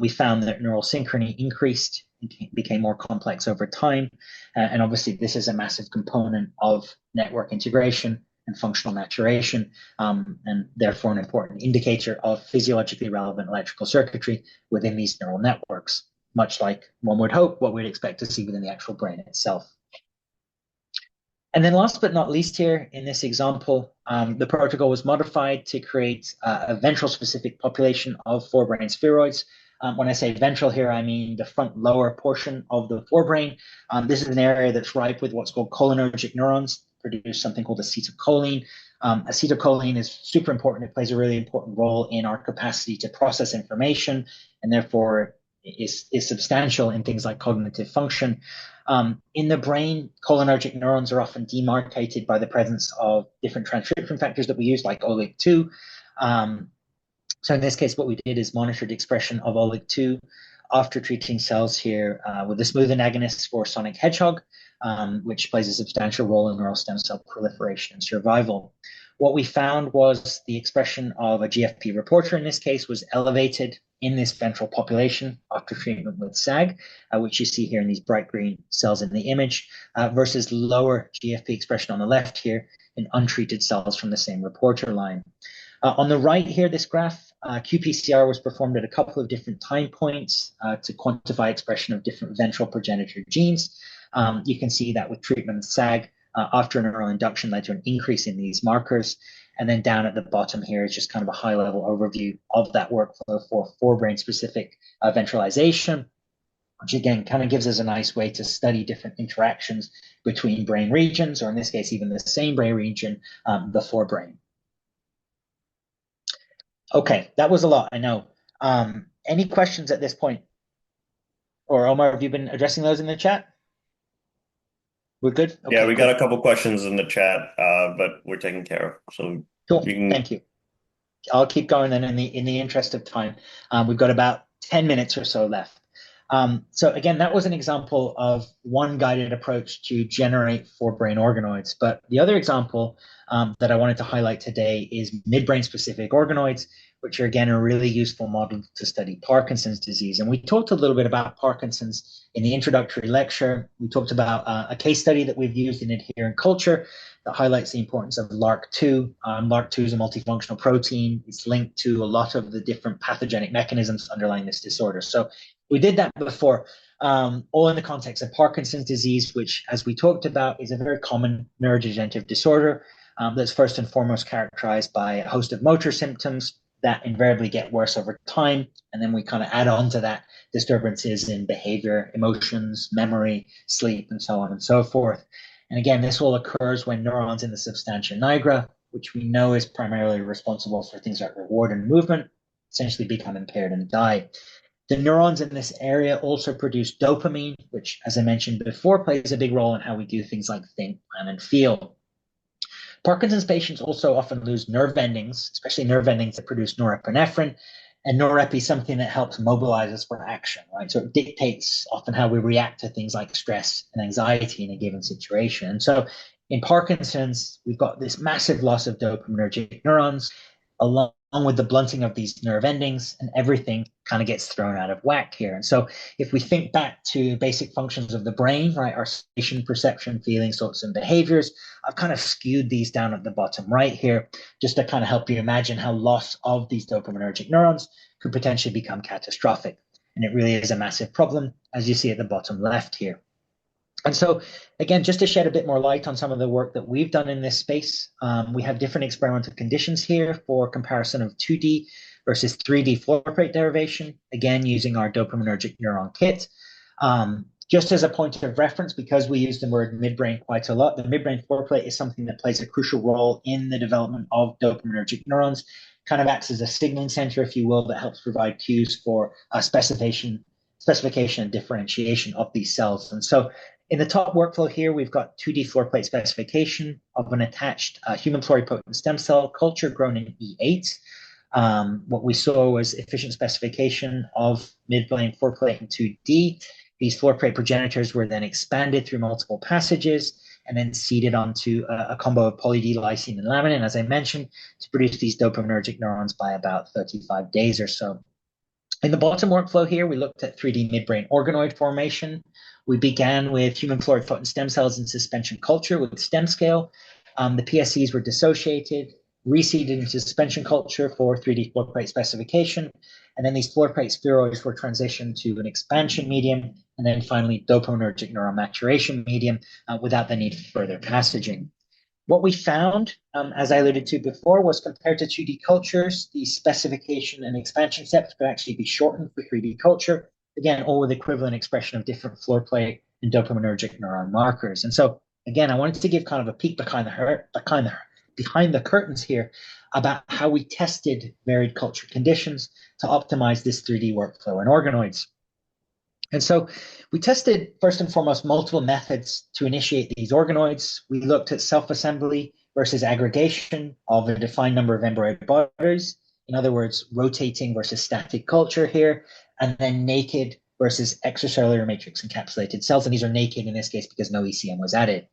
We found that neural synchrony increased and became more complex over time. And obviously, this is a massive component of network integration and functional maturation, and therefore an important indicator of physiologically relevant electrical circuitry within these neural networks, much like one would hope what we'd expect to see within the actual brain itself. And then last but not least here, in this example, the protocol was modified to create a ventral-specific population of forebrain spheroids. When I say ventral here, I mean the front lower portion of the forebrain. This is an area that's ripe with what's called cholinergic neurons, produce something called acetylcholine. Acetylcholine is super important. It plays a really important role in our capacity to process information, and therefore is substantial in things like cognitive function. In the brain, cholinergic neurons are often demarcated by the presence of different transcription factors that we use, like OLIG2. So in this case, what we did is monitored expression of OLIG2 after treating cells here with a smooth agonist for sonic hedgehog, which plays a substantial role in neural stem cell proliferation and survival. What we found was the expression of a GFP reporter in this case was elevated in this ventral population after treatment with SAG, which you see here in these bright green cells in the image, versus lower GFP expression on the left here in untreated cells from the same reporter line. On the right here, this graph, qPCR was performed at a couple of different time points to quantify expression of different ventral progenitor genes. You can see that with treatment with SAG, after neural induction led to an increase in these markers. And then down at the bottom here is just kind of a high-level overview of that workflow for forebrain-specific ventralization, which again kind of gives us a nice way to study different interactions between brain regions, or in this case, even the same brain region, the forebrain. Okay, that was a lot, I know. Any questions at this point? Or Omar, have you been addressing those in the chat? We're good? Okay, yeah, we cool. got a couple questions in the chat, but we're taken care of. So cool. Thank you. I'll keep going then in the interest of time. We've got about 10 minutes or so left. So again, that was an example of one guided approach to generate forebrain organoids. But the other example that I wanted to highlight today is midbrain specific organoids, which are again a really useful model to study Parkinson's disease. And we talked a little bit about Parkinson's in the introductory lecture. We talked about a case study that we've used in adherent culture that highlights the importance of LRRK2. LRRK2 is a multifunctional protein. It's linked to a lot of the different pathogenic mechanisms underlying this disorder. So we did that before, all in the context of Parkinson's disease, which, as we talked about, is a very common neurodegenerative disorder that's first and foremost characterized by a host of motor symptoms that invariably get worse over time. And then we kind of add on to that disturbances in behavior, emotions, memory, sleep, and so on and so forth. And again, this all occurs when neurons in the substantia nigra, which we know is primarily responsible for things like reward and movement, essentially become impaired and die. The neurons in this area also produce dopamine, which, as I mentioned before, plays a big role in how we do things like think, plan, and feel. Parkinson's patients also often lose nerve endings, especially nerve endings that produce norepinephrine. And norep is something that helps mobilize us for action, right? So it dictates often how we react to things like stress and anxiety in a given situation. And so in Parkinson's, we've got this massive loss of dopaminergic neurons. along with the blunting of these nerve endings, and everything kind of gets thrown out of whack here. And so if we think back to basic functions of the brain, right, our sensation, perception, feelings, thoughts, and behaviors, I've kind of skewed these down at the bottom right here, just to kind of help you imagine how loss of these dopaminergic neurons could potentially become catastrophic. And it really is a massive problem, as you see at the bottom left here. And so, again, just to shed a bit more light on some of the work that we've done in this space, we have different experimental conditions here for comparison of 2D versus 3D floor plate derivation, again, using our dopaminergic neuron kit. Just as a point of reference, because we use the word midbrain quite a lot, the midbrain floor plate is something that plays a crucial role in the development of dopaminergic neurons, kind of acts as a signaling center, if you will, that helps provide cues for specification and differentiation of these cells. And so in the top workflow here, we've got 2D floor plate specification of an attached human pluripotent stem cell culture grown in E8. What we saw was efficient specification of midbrain floor plate in 2D. These floor plate progenitors were then expanded through multiple passages and then seeded onto a combo of poly-D lysine and laminin, as I mentioned, to produce these dopaminergic neurons by about 35 days or so. In the bottom workflow here, we looked at 3D midbrain organoid formation. We began with human pluripotent stem cells in suspension culture with stem scale. The PSCs were dissociated, reseeded into suspension culture for 3D floor plate specification. And then these floor plate spheroids were transitioned to an expansion medium, and then finally dopaminergic neuron maturation medium without the need for further passaging. What we found, as I alluded to before, was compared to 2D cultures, the specification and expansion steps could actually be shortened for 3D culture, again, all with equivalent expression of different floor plate and dopaminergic neuron markers. And so, again, I wanted to give kind of a peek behind the curtains here about how we tested varied culture conditions to optimize this 3D workflow in organoids. And so we tested, first and foremost, multiple methods to initiate these organoids. We looked at self-assembly versus aggregation of a defined number of embryo bodies. In other words, rotating versus static culture here, and then naked versus extracellular matrix encapsulated cells. And these are naked in this case because no ECM was added.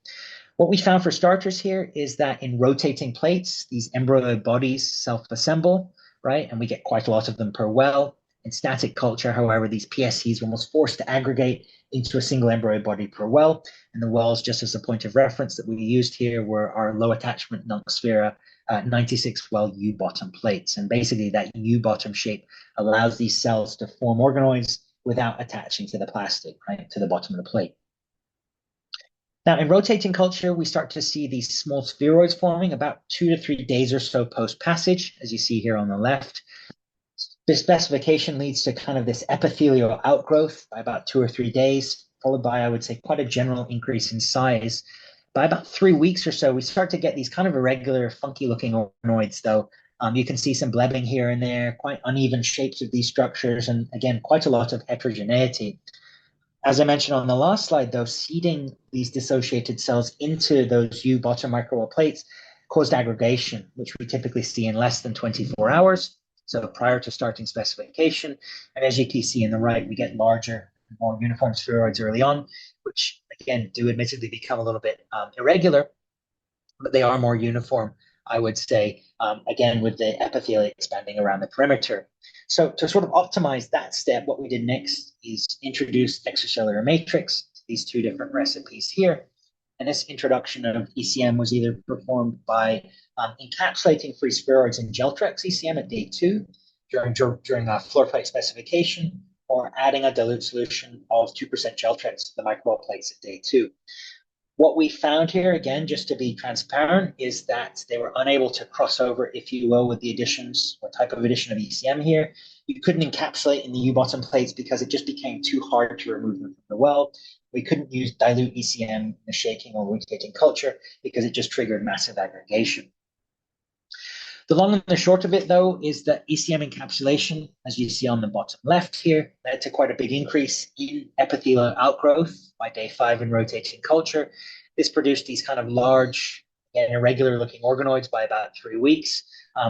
What we found for starters here is that in rotating plates, these embryo bodies self-assemble, right? And we get quite a lot of them per well. In static culture, however, these PSCs were almost forced to aggregate into a single embryo body per well. And the wells, just as a point of reference that we used here, were our low attachment Nunc-Sphera 96 well U-bottom plates. And basically that U-bottom shape allows these cells to form organoids without attaching to the plastic, right, to the bottom of the plate. Now, in rotating culture, we start to see these small spheroids forming about 2 to 3 days or so post-passage, as you see here on the left. This specification leads to kind of this epithelial outgrowth by about 2 or 3 days, followed by, I would say, quite a general increase in size. By about 3 weeks or so, we start to get these kind of irregular, funky-looking organoids, though. You can see some blebbing here and there, quite uneven shapes of these structures, and again, quite a lot of heterogeneity. As I mentioned on the last slide, though, seeding these dissociated cells into those U-bottom microwell plates caused aggregation, which we typically see in less than 24 hours. So prior to starting specification, and as you can see in the right, we get larger, more uniform spheroids early on, which again do admittedly become a little bit irregular, but they are more uniform, I would say, again, with the epithelium expanding around the perimeter. So to sort of optimize that step, what we did next is introduce extracellular matrix, these two different recipes here. And this introduction of ECM was either performed by encapsulating free spheroids in Geltrex ECM at day 2 during floor plate specification, or adding a dilute solution of 2% Geltrex to the microwell plates at day 2. What we found here, again, just to be transparent, is that they were unable to cross over, if you will, with the additions or type of addition of ECM here. You couldn't encapsulate in the U-bottom plates because it just became too hard to remove them from the well. We couldn't use dilute ECM in the shaking or rotating culture because it just triggered massive aggregation. The long and the short of it, though, is that ECM encapsulation, as you see on the bottom left here, led to quite a big increase in epithelial outgrowth by day 5 in rotating culture. This produced these kind of large and irregular looking organoids by about 3 weeks,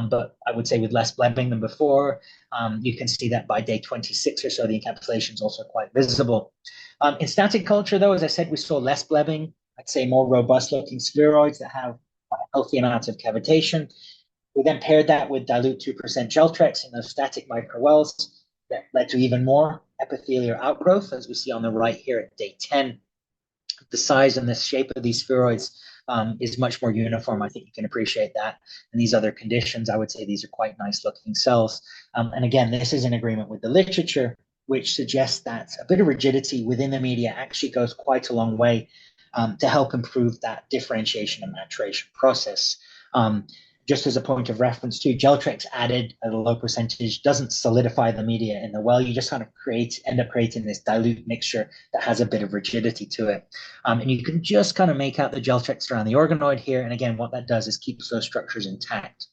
but I would say with less blebbing than before. You can see that by day 26 or so, the encapsulation is also quite visible. In static culture, though, as I said, we saw less blebbing. I'd say more robust looking spheroids that have a healthy amount of cavitation. We then paired that with dilute 2% Geltrex in those static microwells that led to even more epithelial outgrowth, as we see on the right here at day 10. The size and the shape of these spheroids is much more uniform. I think you can appreciate that. In these other conditions, I would say these are quite nice looking cells. And again, this is in agreement with the literature, which suggests that a bit of rigidity within the media actually goes quite a long way to help improve that differentiation and maturation process. Just as a point of reference too, Geltrex added at a low percentage doesn't solidify the media in the well. You just kind of end up creating this dilute mixture that has a bit of rigidity to it. And you can just kind of make out the Geltrex around the organoid here. And again, what that does is keeps those structures intact.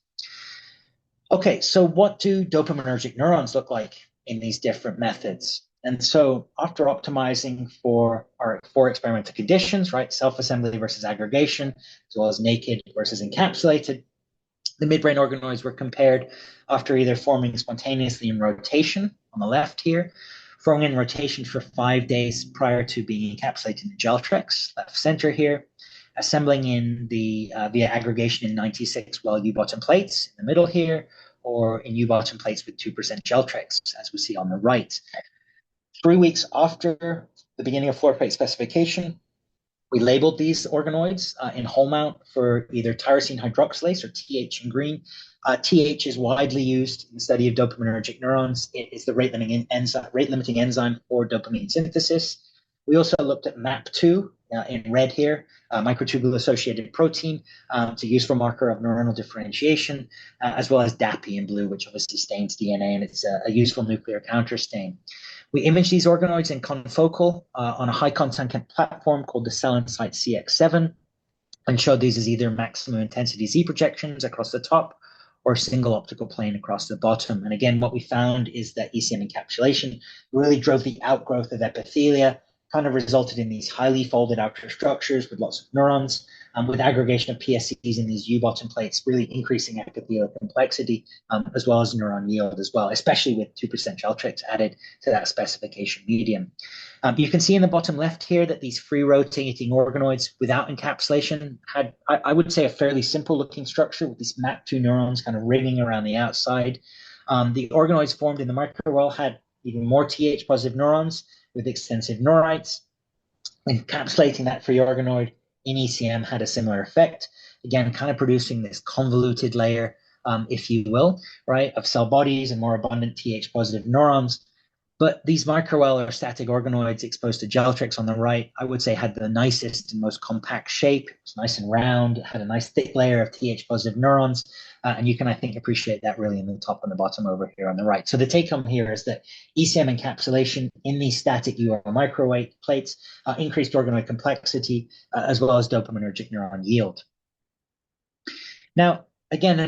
Okay, so what do dopaminergic neurons look like in these different methods? And so after optimizing for our 4 experimental conditions, right, self-assembly versus aggregation, as well as naked versus encapsulated, the midbrain organoids were compared after either forming spontaneously in rotation on the left here, forming in rotation for 5 days prior to being encapsulated in Geltrex, left center here, assembling in the via aggregation in 96 well U-bottom plates in the middle here, or in U-bottom plates with 2% Geltrex, as we see on the right. 3 weeks after the beginning of floor plate specification, we labeled these organoids in whole mount for either tyrosine hydroxylase or TH in green. TH is widely used in the study of dopaminergic neurons. It is the rate-limiting enzyme for dopamine synthesis. We also looked at MAP2 in red here, microtubule-associated protein, it's a useful marker of neuronal differentiation, as well as DAPI in blue, which obviously stains DNA, and it's a useful nuclear counterstain. We imaged these organoids in confocal on a high content platform called the Cell Insight CX7 and showed these as either maximum intensity Z projections across the top or single optical plane across the bottom. And again, what we found is that ECM encapsulation really drove the outgrowth of epithelia, kind of resulted in these highly folded outer structures with lots of neurons, with aggregation of PSCs in these U-bottom plates, really increasing epithelial complexity, as well as neuron yield as well, especially with 2% Geltrex added to that specification medium. You can see in the bottom left here that these free rotating organoids without encapsulation had, I would say, a fairly simple looking structure with these MAP2 neurons kind of ringing around the outside. The organoids formed in the microwell had even more TH positive neurons with extensive neurites. Encapsulating that free organoid in ECM had a similar effect, again, kind of producing this convoluted layer, if you will, right, of cell bodies and more abundant TH positive neurons. But these microwell or static organoids exposed to Geltrex on the right, I would say had the nicest and most compact shape. It was nice and round. It had a nice thick layer of TH positive neurons. And you can, I think, appreciate that really in the top and the bottom over here on the right. So the take home here is that ECM encapsulation in these static UR microwave plates increased organoid complexity as well as dopaminergic neuron yield. Now, again,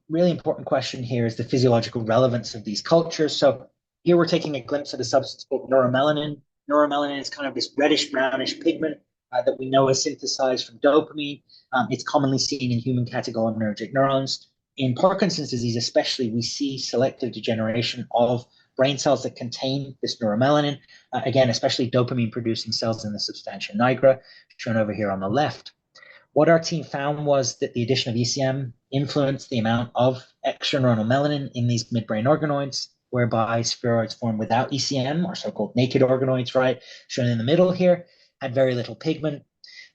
really important question here is the physiological relevance of these cultures. So here we're taking a glimpse of a substance called neuromelanin. Neuromelanin is kind of this reddish-brownish pigment that we know is synthesized from dopamine. It's commonly seen in human catecholaminergic neurons. In Parkinson's disease especially, we see selective degeneration of brain cells that contain this neuromelanin, again, especially dopamine-producing cells in the substantia nigra, shown over here on the left. What our team found was that the addition of ECM influenced the amount of extraneuronal melanin in these midbrain organoids, whereby spheroids formed without ECM, or so-called naked organoids, right, shown in the middle here, had very little pigment.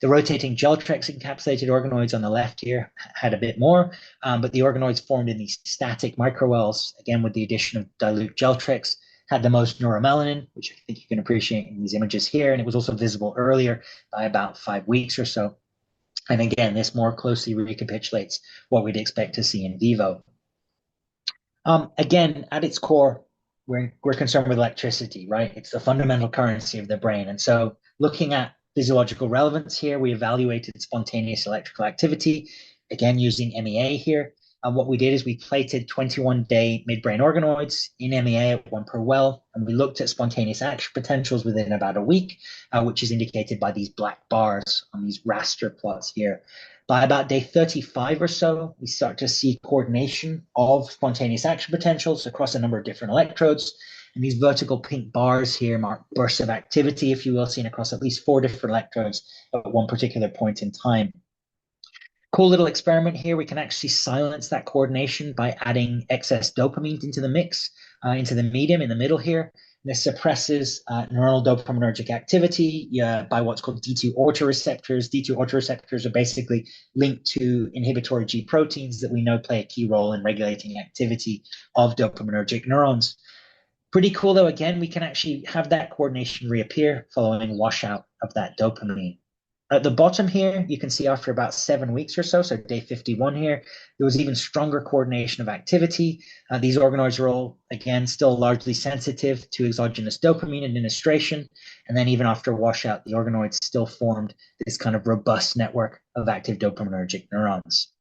The rotating Geltrex encapsulated organoids on the left here had a bit more, but the organoids formed in these static microwells, again with the addition of dilute Geltrex, had the most neuromelanin, which I think you can appreciate in these images here, and it was also visible earlier by about 5 weeks or so. And again, this more closely recapitulates what we'd expect to see in vivo. Again, at its core, we're concerned with electricity, right? It's the fundamental currency of the brain. And so looking at physiological relevance here, we evaluated spontaneous electrical activity, again, using MEA here. What we did is we plated 21-day midbrain organoids in MEA at 1 per well, and we looked at spontaneous action potentials within about a week, which is indicated by these black bars on these raster plots here. By about day 35 or so, we start to see coordination of spontaneous action potentials across a number of different electrodes. And these vertical pink bars here mark bursts of activity, if you will, seen across at least 4 different electrodes at one particular point in time. Cool little experiment here. We can actually silence that coordination by adding excess dopamine into the mix, into the medium in the middle here. This suppresses neuronal dopaminergic activity by what's called D2 autoreceptors. D2 autoreceptors are basically linked to inhibitory G proteins that we know play a key role in regulating activity of dopaminergic neurons. Pretty cool, though. Again, we can actually have that coordination reappear following washout of that dopamine. At the bottom here, you can see after about 7 weeks or so day 51 here, there was even stronger coordination of activity. These organoids are all, again, still largely sensitive to exogenous dopamine administration. And then even after washout, the organoids still formed this kind of robust network of active dopaminergic neurons.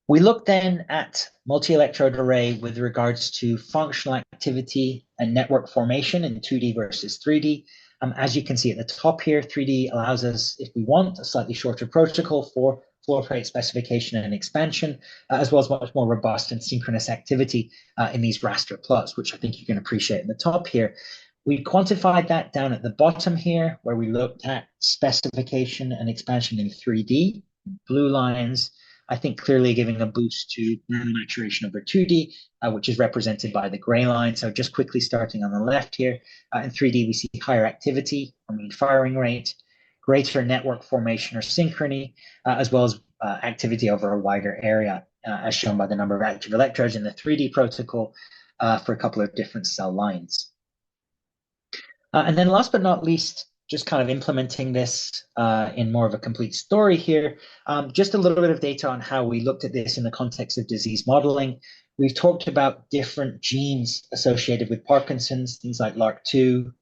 We looked then at multi-electrode array with regards to functional activity and network formation in 2D versus 3D. As you can see at the top here, 3D allows us, if we want, a slightly shorter protocol for floor plate specification and expansion, as well as much more robust and synchronous activity in these raster plots, which I think you can appreciate in the top here. We quantified that down at the bottom here, where we looked at specification and expansion in 3D, blue lines, I think clearly giving a boost to maturation over 2D, which is represented by the gray line. So just quickly starting on the left here, in 3D, we see higher activity, or mean firing rate, greater network formation or synchrony, as well as activity over a wider area, as shown by the number of active electrodes in the 3D protocol for a couple of different cell lines. And then last but not least, just kind of implementing this in more of a complete story here, just a little bit of data on how we looked at this in the context of disease modeling. We've talked about different genes associated with Parkinson's, things like LRRK2,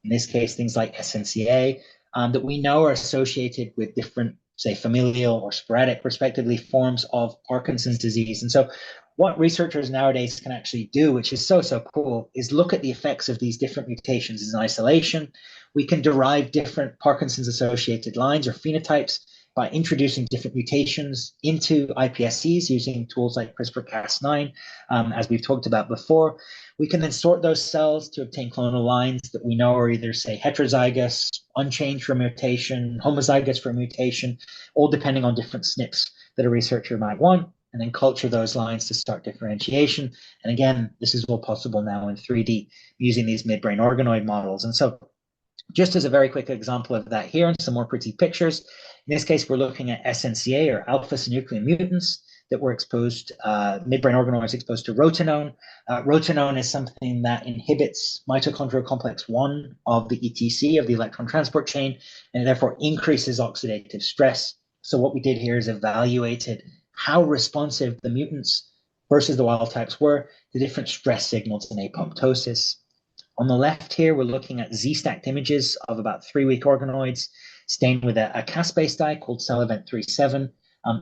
in this case, things like SNCA, that we know are associated with different, say, familial or sporadic, respectively, forms of Parkinson's disease. And so what researchers nowadays can actually do, which is so cool, is look at the effects of these different mutations in isolation. We can derive different Parkinson's-associated lines or phenotypes by introducing different mutations into iPSCs using tools like CRISPR-Cas9, as we've talked about before. We can then sort those cells to obtain clonal lines that we know are either, say, heterozygous, unchanged for a mutation, homozygous for a mutation, all depending on different SNPs that a researcher might want, and then culture those lines to start differentiation. And again, this is all possible now in 3D using these midbrain organoid models. And so just as a very quick example of that here and some more pretty pictures, in this case, we're looking at SNCA or alpha-synuclein mutants that were exposed, midbrain organoids exposed to rotenone. Rotenone is something that inhibits mitochondrial complex 1 of the ETC, of the electron transport chain, and therefore increases oxidative stress. So what we did here is evaluated how responsive the mutants versus the wild types were to different stress signals in apoptosis. On the left here, we're looking at Z-stacked images of about 3-week organoids stained with a Cas-based dye called cell event 37.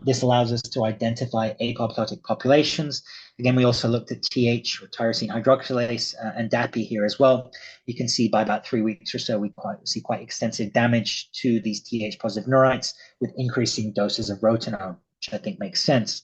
This allows us to identify apoptotic populations. Again, we also looked at TH, or tyrosine hydroxylase, and DAPI here as well. You can see by about 3 weeks or so, we see quite extensive damage to these TH-positive neurites with increasing doses of rotenone, which I think makes sense.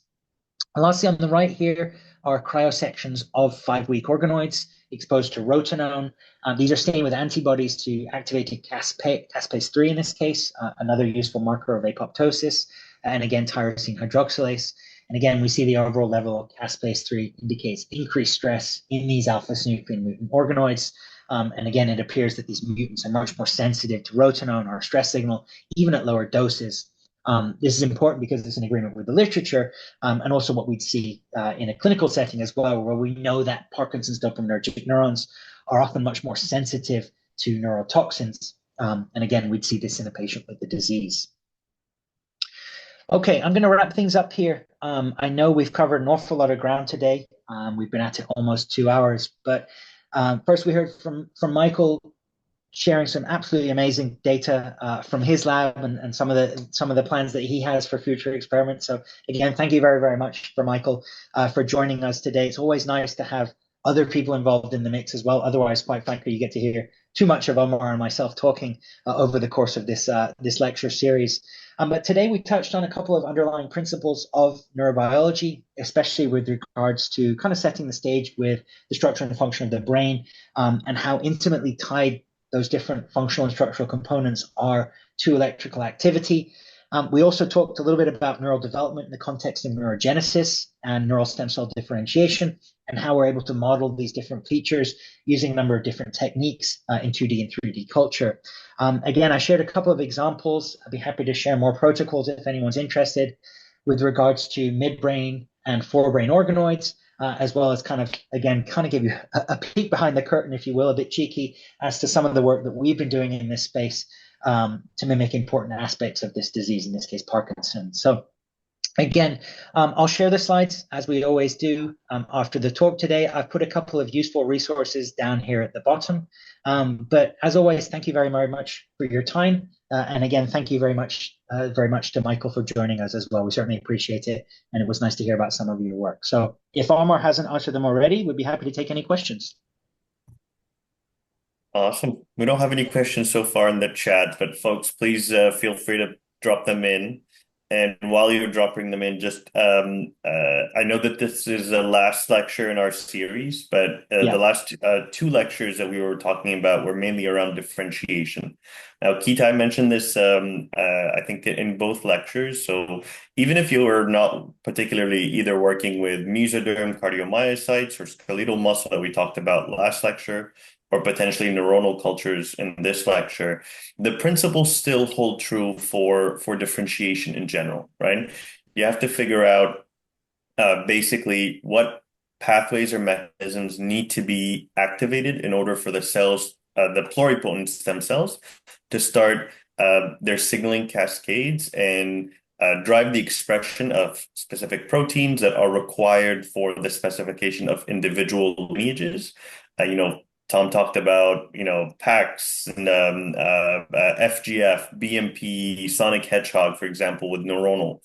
And lastly, on the right here are cryosections of 5-week organoids exposed to rotenone. These are stained with antibodies to activated caspase-3 in this case, another useful marker of apoptosis, and again, tyrosine hydroxylase. And again, we see the overall level of caspase-3 indicates increased stress in these alpha-synuclein mutant organoids. And again, it appears that these mutants are much more sensitive to rotenone or a stress signal, even at lower doses. This is important because it's in agreement with the literature and also what we'd see in a clinical setting as well, where we know that Parkinson's dopaminergic neurons are often much more sensitive to neurotoxins. And again, we'd see this in a patient with the disease. Okay, I'm going to wrap things up here. I know we've covered an awful lot of ground today. We've been at it almost 2 hours, but first we heard from Michael sharing some absolutely amazing data from his lab and some of the plans that he has for future experiments. So again, thank you very much for Michael for joining us today. It's always nice to have other people involved in the mix as well. Otherwise, quite frankly, you get to hear too much of Omar and myself talking over the course of this lecture series. But today we touched on a couple of underlying principles of neurobiology, especially with regards to kind of setting the stage with the structure and function of the brain and how intimately tied those different functional and structural components are to electrical activity. We also talked a little bit about neural development in the context of neurogenesis and neural stem cell differentiation, and how we're able to model these different features using a number of different techniques in 2D and 3D culture. Again, I shared a couple of examples. I'd be happy to share more protocols if anyone's interested with regards to midbrain and forebrain organoids, as well as kind of give you a peek behind the curtain, if you will, a bit cheeky, as to some of the work that we've been doing in this space to mimic important aspects of this disease, in this case, Parkinson's. So again, I'll share the slides as we always do after the talk today. I've put a couple of useful resources down here at the bottom. But as always, thank you very, very much for your time. And again, thank you very much to Michael for joining us as well. We certainly appreciate it. And it was nice to hear about some of your work. So if Omar hasn't answered them already, we'd be happy to take any questions. Awesome. We don't have any questions so far in the chat, but folks, please feel free to drop them in. And while you're dropping them in, just I know that this is the last lecture in our series, but the last two lectures that we were talking about were mainly around differentiation. Now, Kitai mentioned this, I think, in both lectures. So even if you are not particularly either working with mesoderm cardiomyocytes or skeletal muscle that we talked about last lecture, or potentially neuronal cultures in this lecture, the principles still hold true for differentiation in general, right? You have to figure out basically what pathways or mechanisms need to be activated in order for the cells, the pluripotent stem cells, to start their signaling cascades and drive the expression of specific proteins that are required for the specification of individual lineages. Tom talked about, PAX and FGF, BMP, Sonic Hedgehog, for example, with neuronal.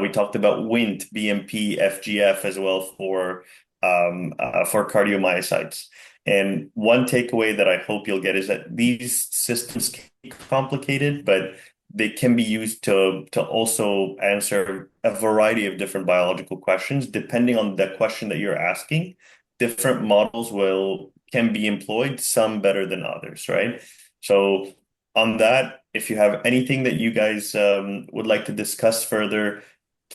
We talked about WNT, BMP, FGF as well for cardiomyocytes. And one takeaway that I hope you'll get is that these systems can be complicated, but they can be used to also answer a variety of different biological questions. Depending on the question that you're asking, different models can be employed, some better than others, right? So on that, if you have anything that you guys would like to discuss further,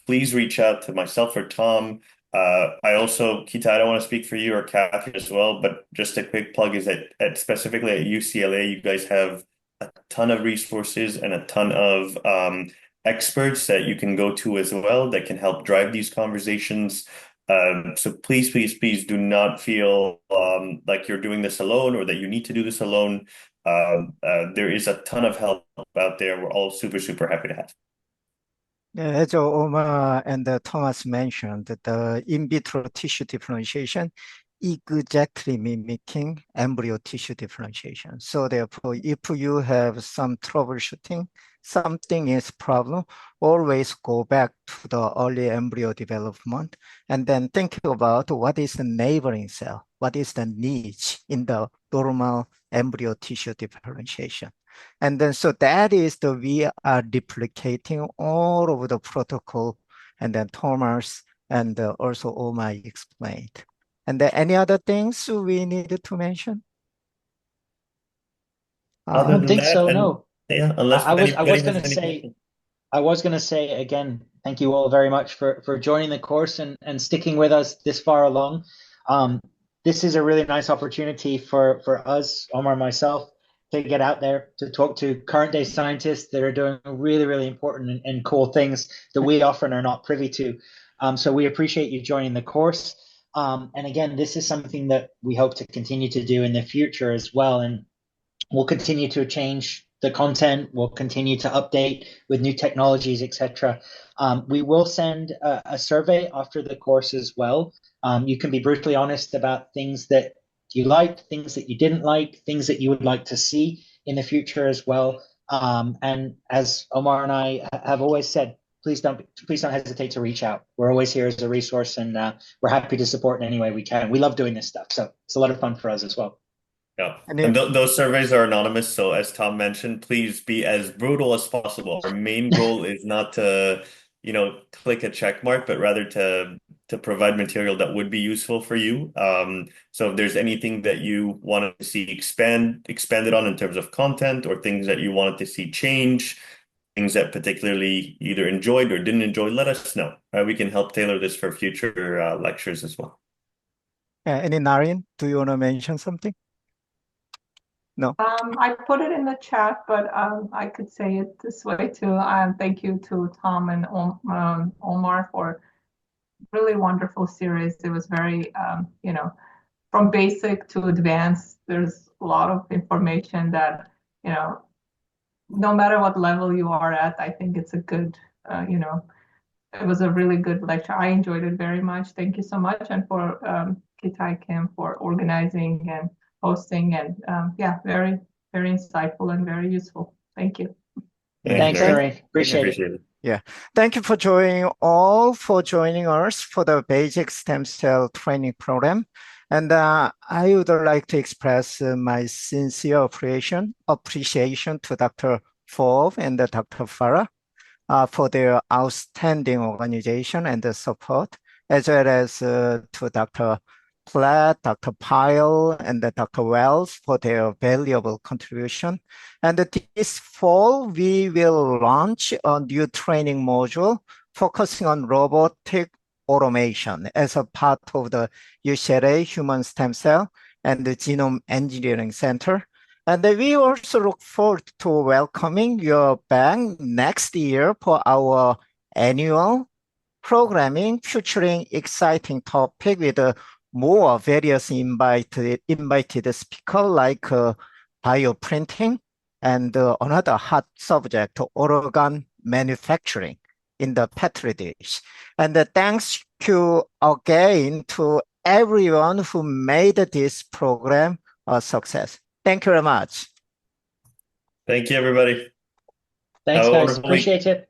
please reach out to myself or Tom. I also, Kita, I don't want to speak for you or Kathy as well, but just a quick plug is that specifically at UCLA, you guys have a ton of resources and a ton of experts that you can go to as well that can help drive these conversations. So please, please, please do not feel like you're doing this alone or that you need to do this alone. There is a ton of help out there. We're all super, super happy to have. As Omar and Thomas mentioned, the in vitro tissue differentiation exactly mimicking embryo tissue differentiation. So therefore, if you have some troubleshooting, something is problem, always go back to the early embryo development and then think about what is the neighboring cell, what is the niche in the normal embryo tissue differentiation. And then so that is we are duplicating all of the protocol, and then Thomas and also Omar explained. And then any other things we need to mention? I don't think so, no. Yeah, unless I was anybody going has to any say, questions. I was going to say again, thank you all very much for joining the course and sticking with us this far along. This is a really nice opportunity for us, Omar and myself, to get out there to talk to current day scientists that are doing really, really important and cool things that we often are not privy to. So we appreciate you joining the course. And again, this is something that we hope to continue to do in the future as well. And we'll continue to change the content. We'll continue to update with new technologies, etc. We will send a survey after the course as well. You can be brutally honest about things that you liked, things that you didn't like, things that you would like to see in the future as well. And as Omar and I have always said, please don't hesitate to reach out. We're always here as a resource, and we're happy to support in any way we can. We love doing this stuff, so it's a lot of fun for us as well. Yeah, and those surveys are anonymous. So as Tom mentioned, please be as brutal as possible. Our main goal is not to, click a check mark, but rather to provide material that would be useful for you. So if there's anything that you wanted to see expanded on in terms of content or things that you wanted to see change, things that particularly either enjoyed or didn't enjoy, let us know. We can help tailor this for future lectures as well. Any Naren, do you want to mention something? No. I put it in the chat, but I could say it this way too. Thank you to Tom and Omar for really wonderful series. It was very, from basic to advanced. There's a lot of information that, no matter what level you are at, I think it's a good, it was a really good lecture. I enjoyed it very much. Thank you so much. And for Kitai Kim for organizing and hosting, and yeah, very, very insightful and very useful. Thank you. Thanks, Naren. Appreciate it. Yeah. Thank you for joining us for the basic stem cell training program. And I would like to express my sincere appreciation to Dr. Forbes and Dr. Farah for their outstanding organization and the support, as well as to Dr. Platt, Dr. Pyle, and Dr. Wells for their valuable contribution. And this fall, we will launch a new training module focusing on robotic automation as a part of the UCLA Human Stem Cell and the Genome Engineering Center. And we also look forward to welcoming you back next year for our annual programming featuring exciting topic with more various invited speakers like bioprinting and another hot subject, organ manufacturing in the Petri dish. And thanks to again to everyone who made this program a success. Thank you very much. Thank you, everybody. Thanks, guys. Appreciate it.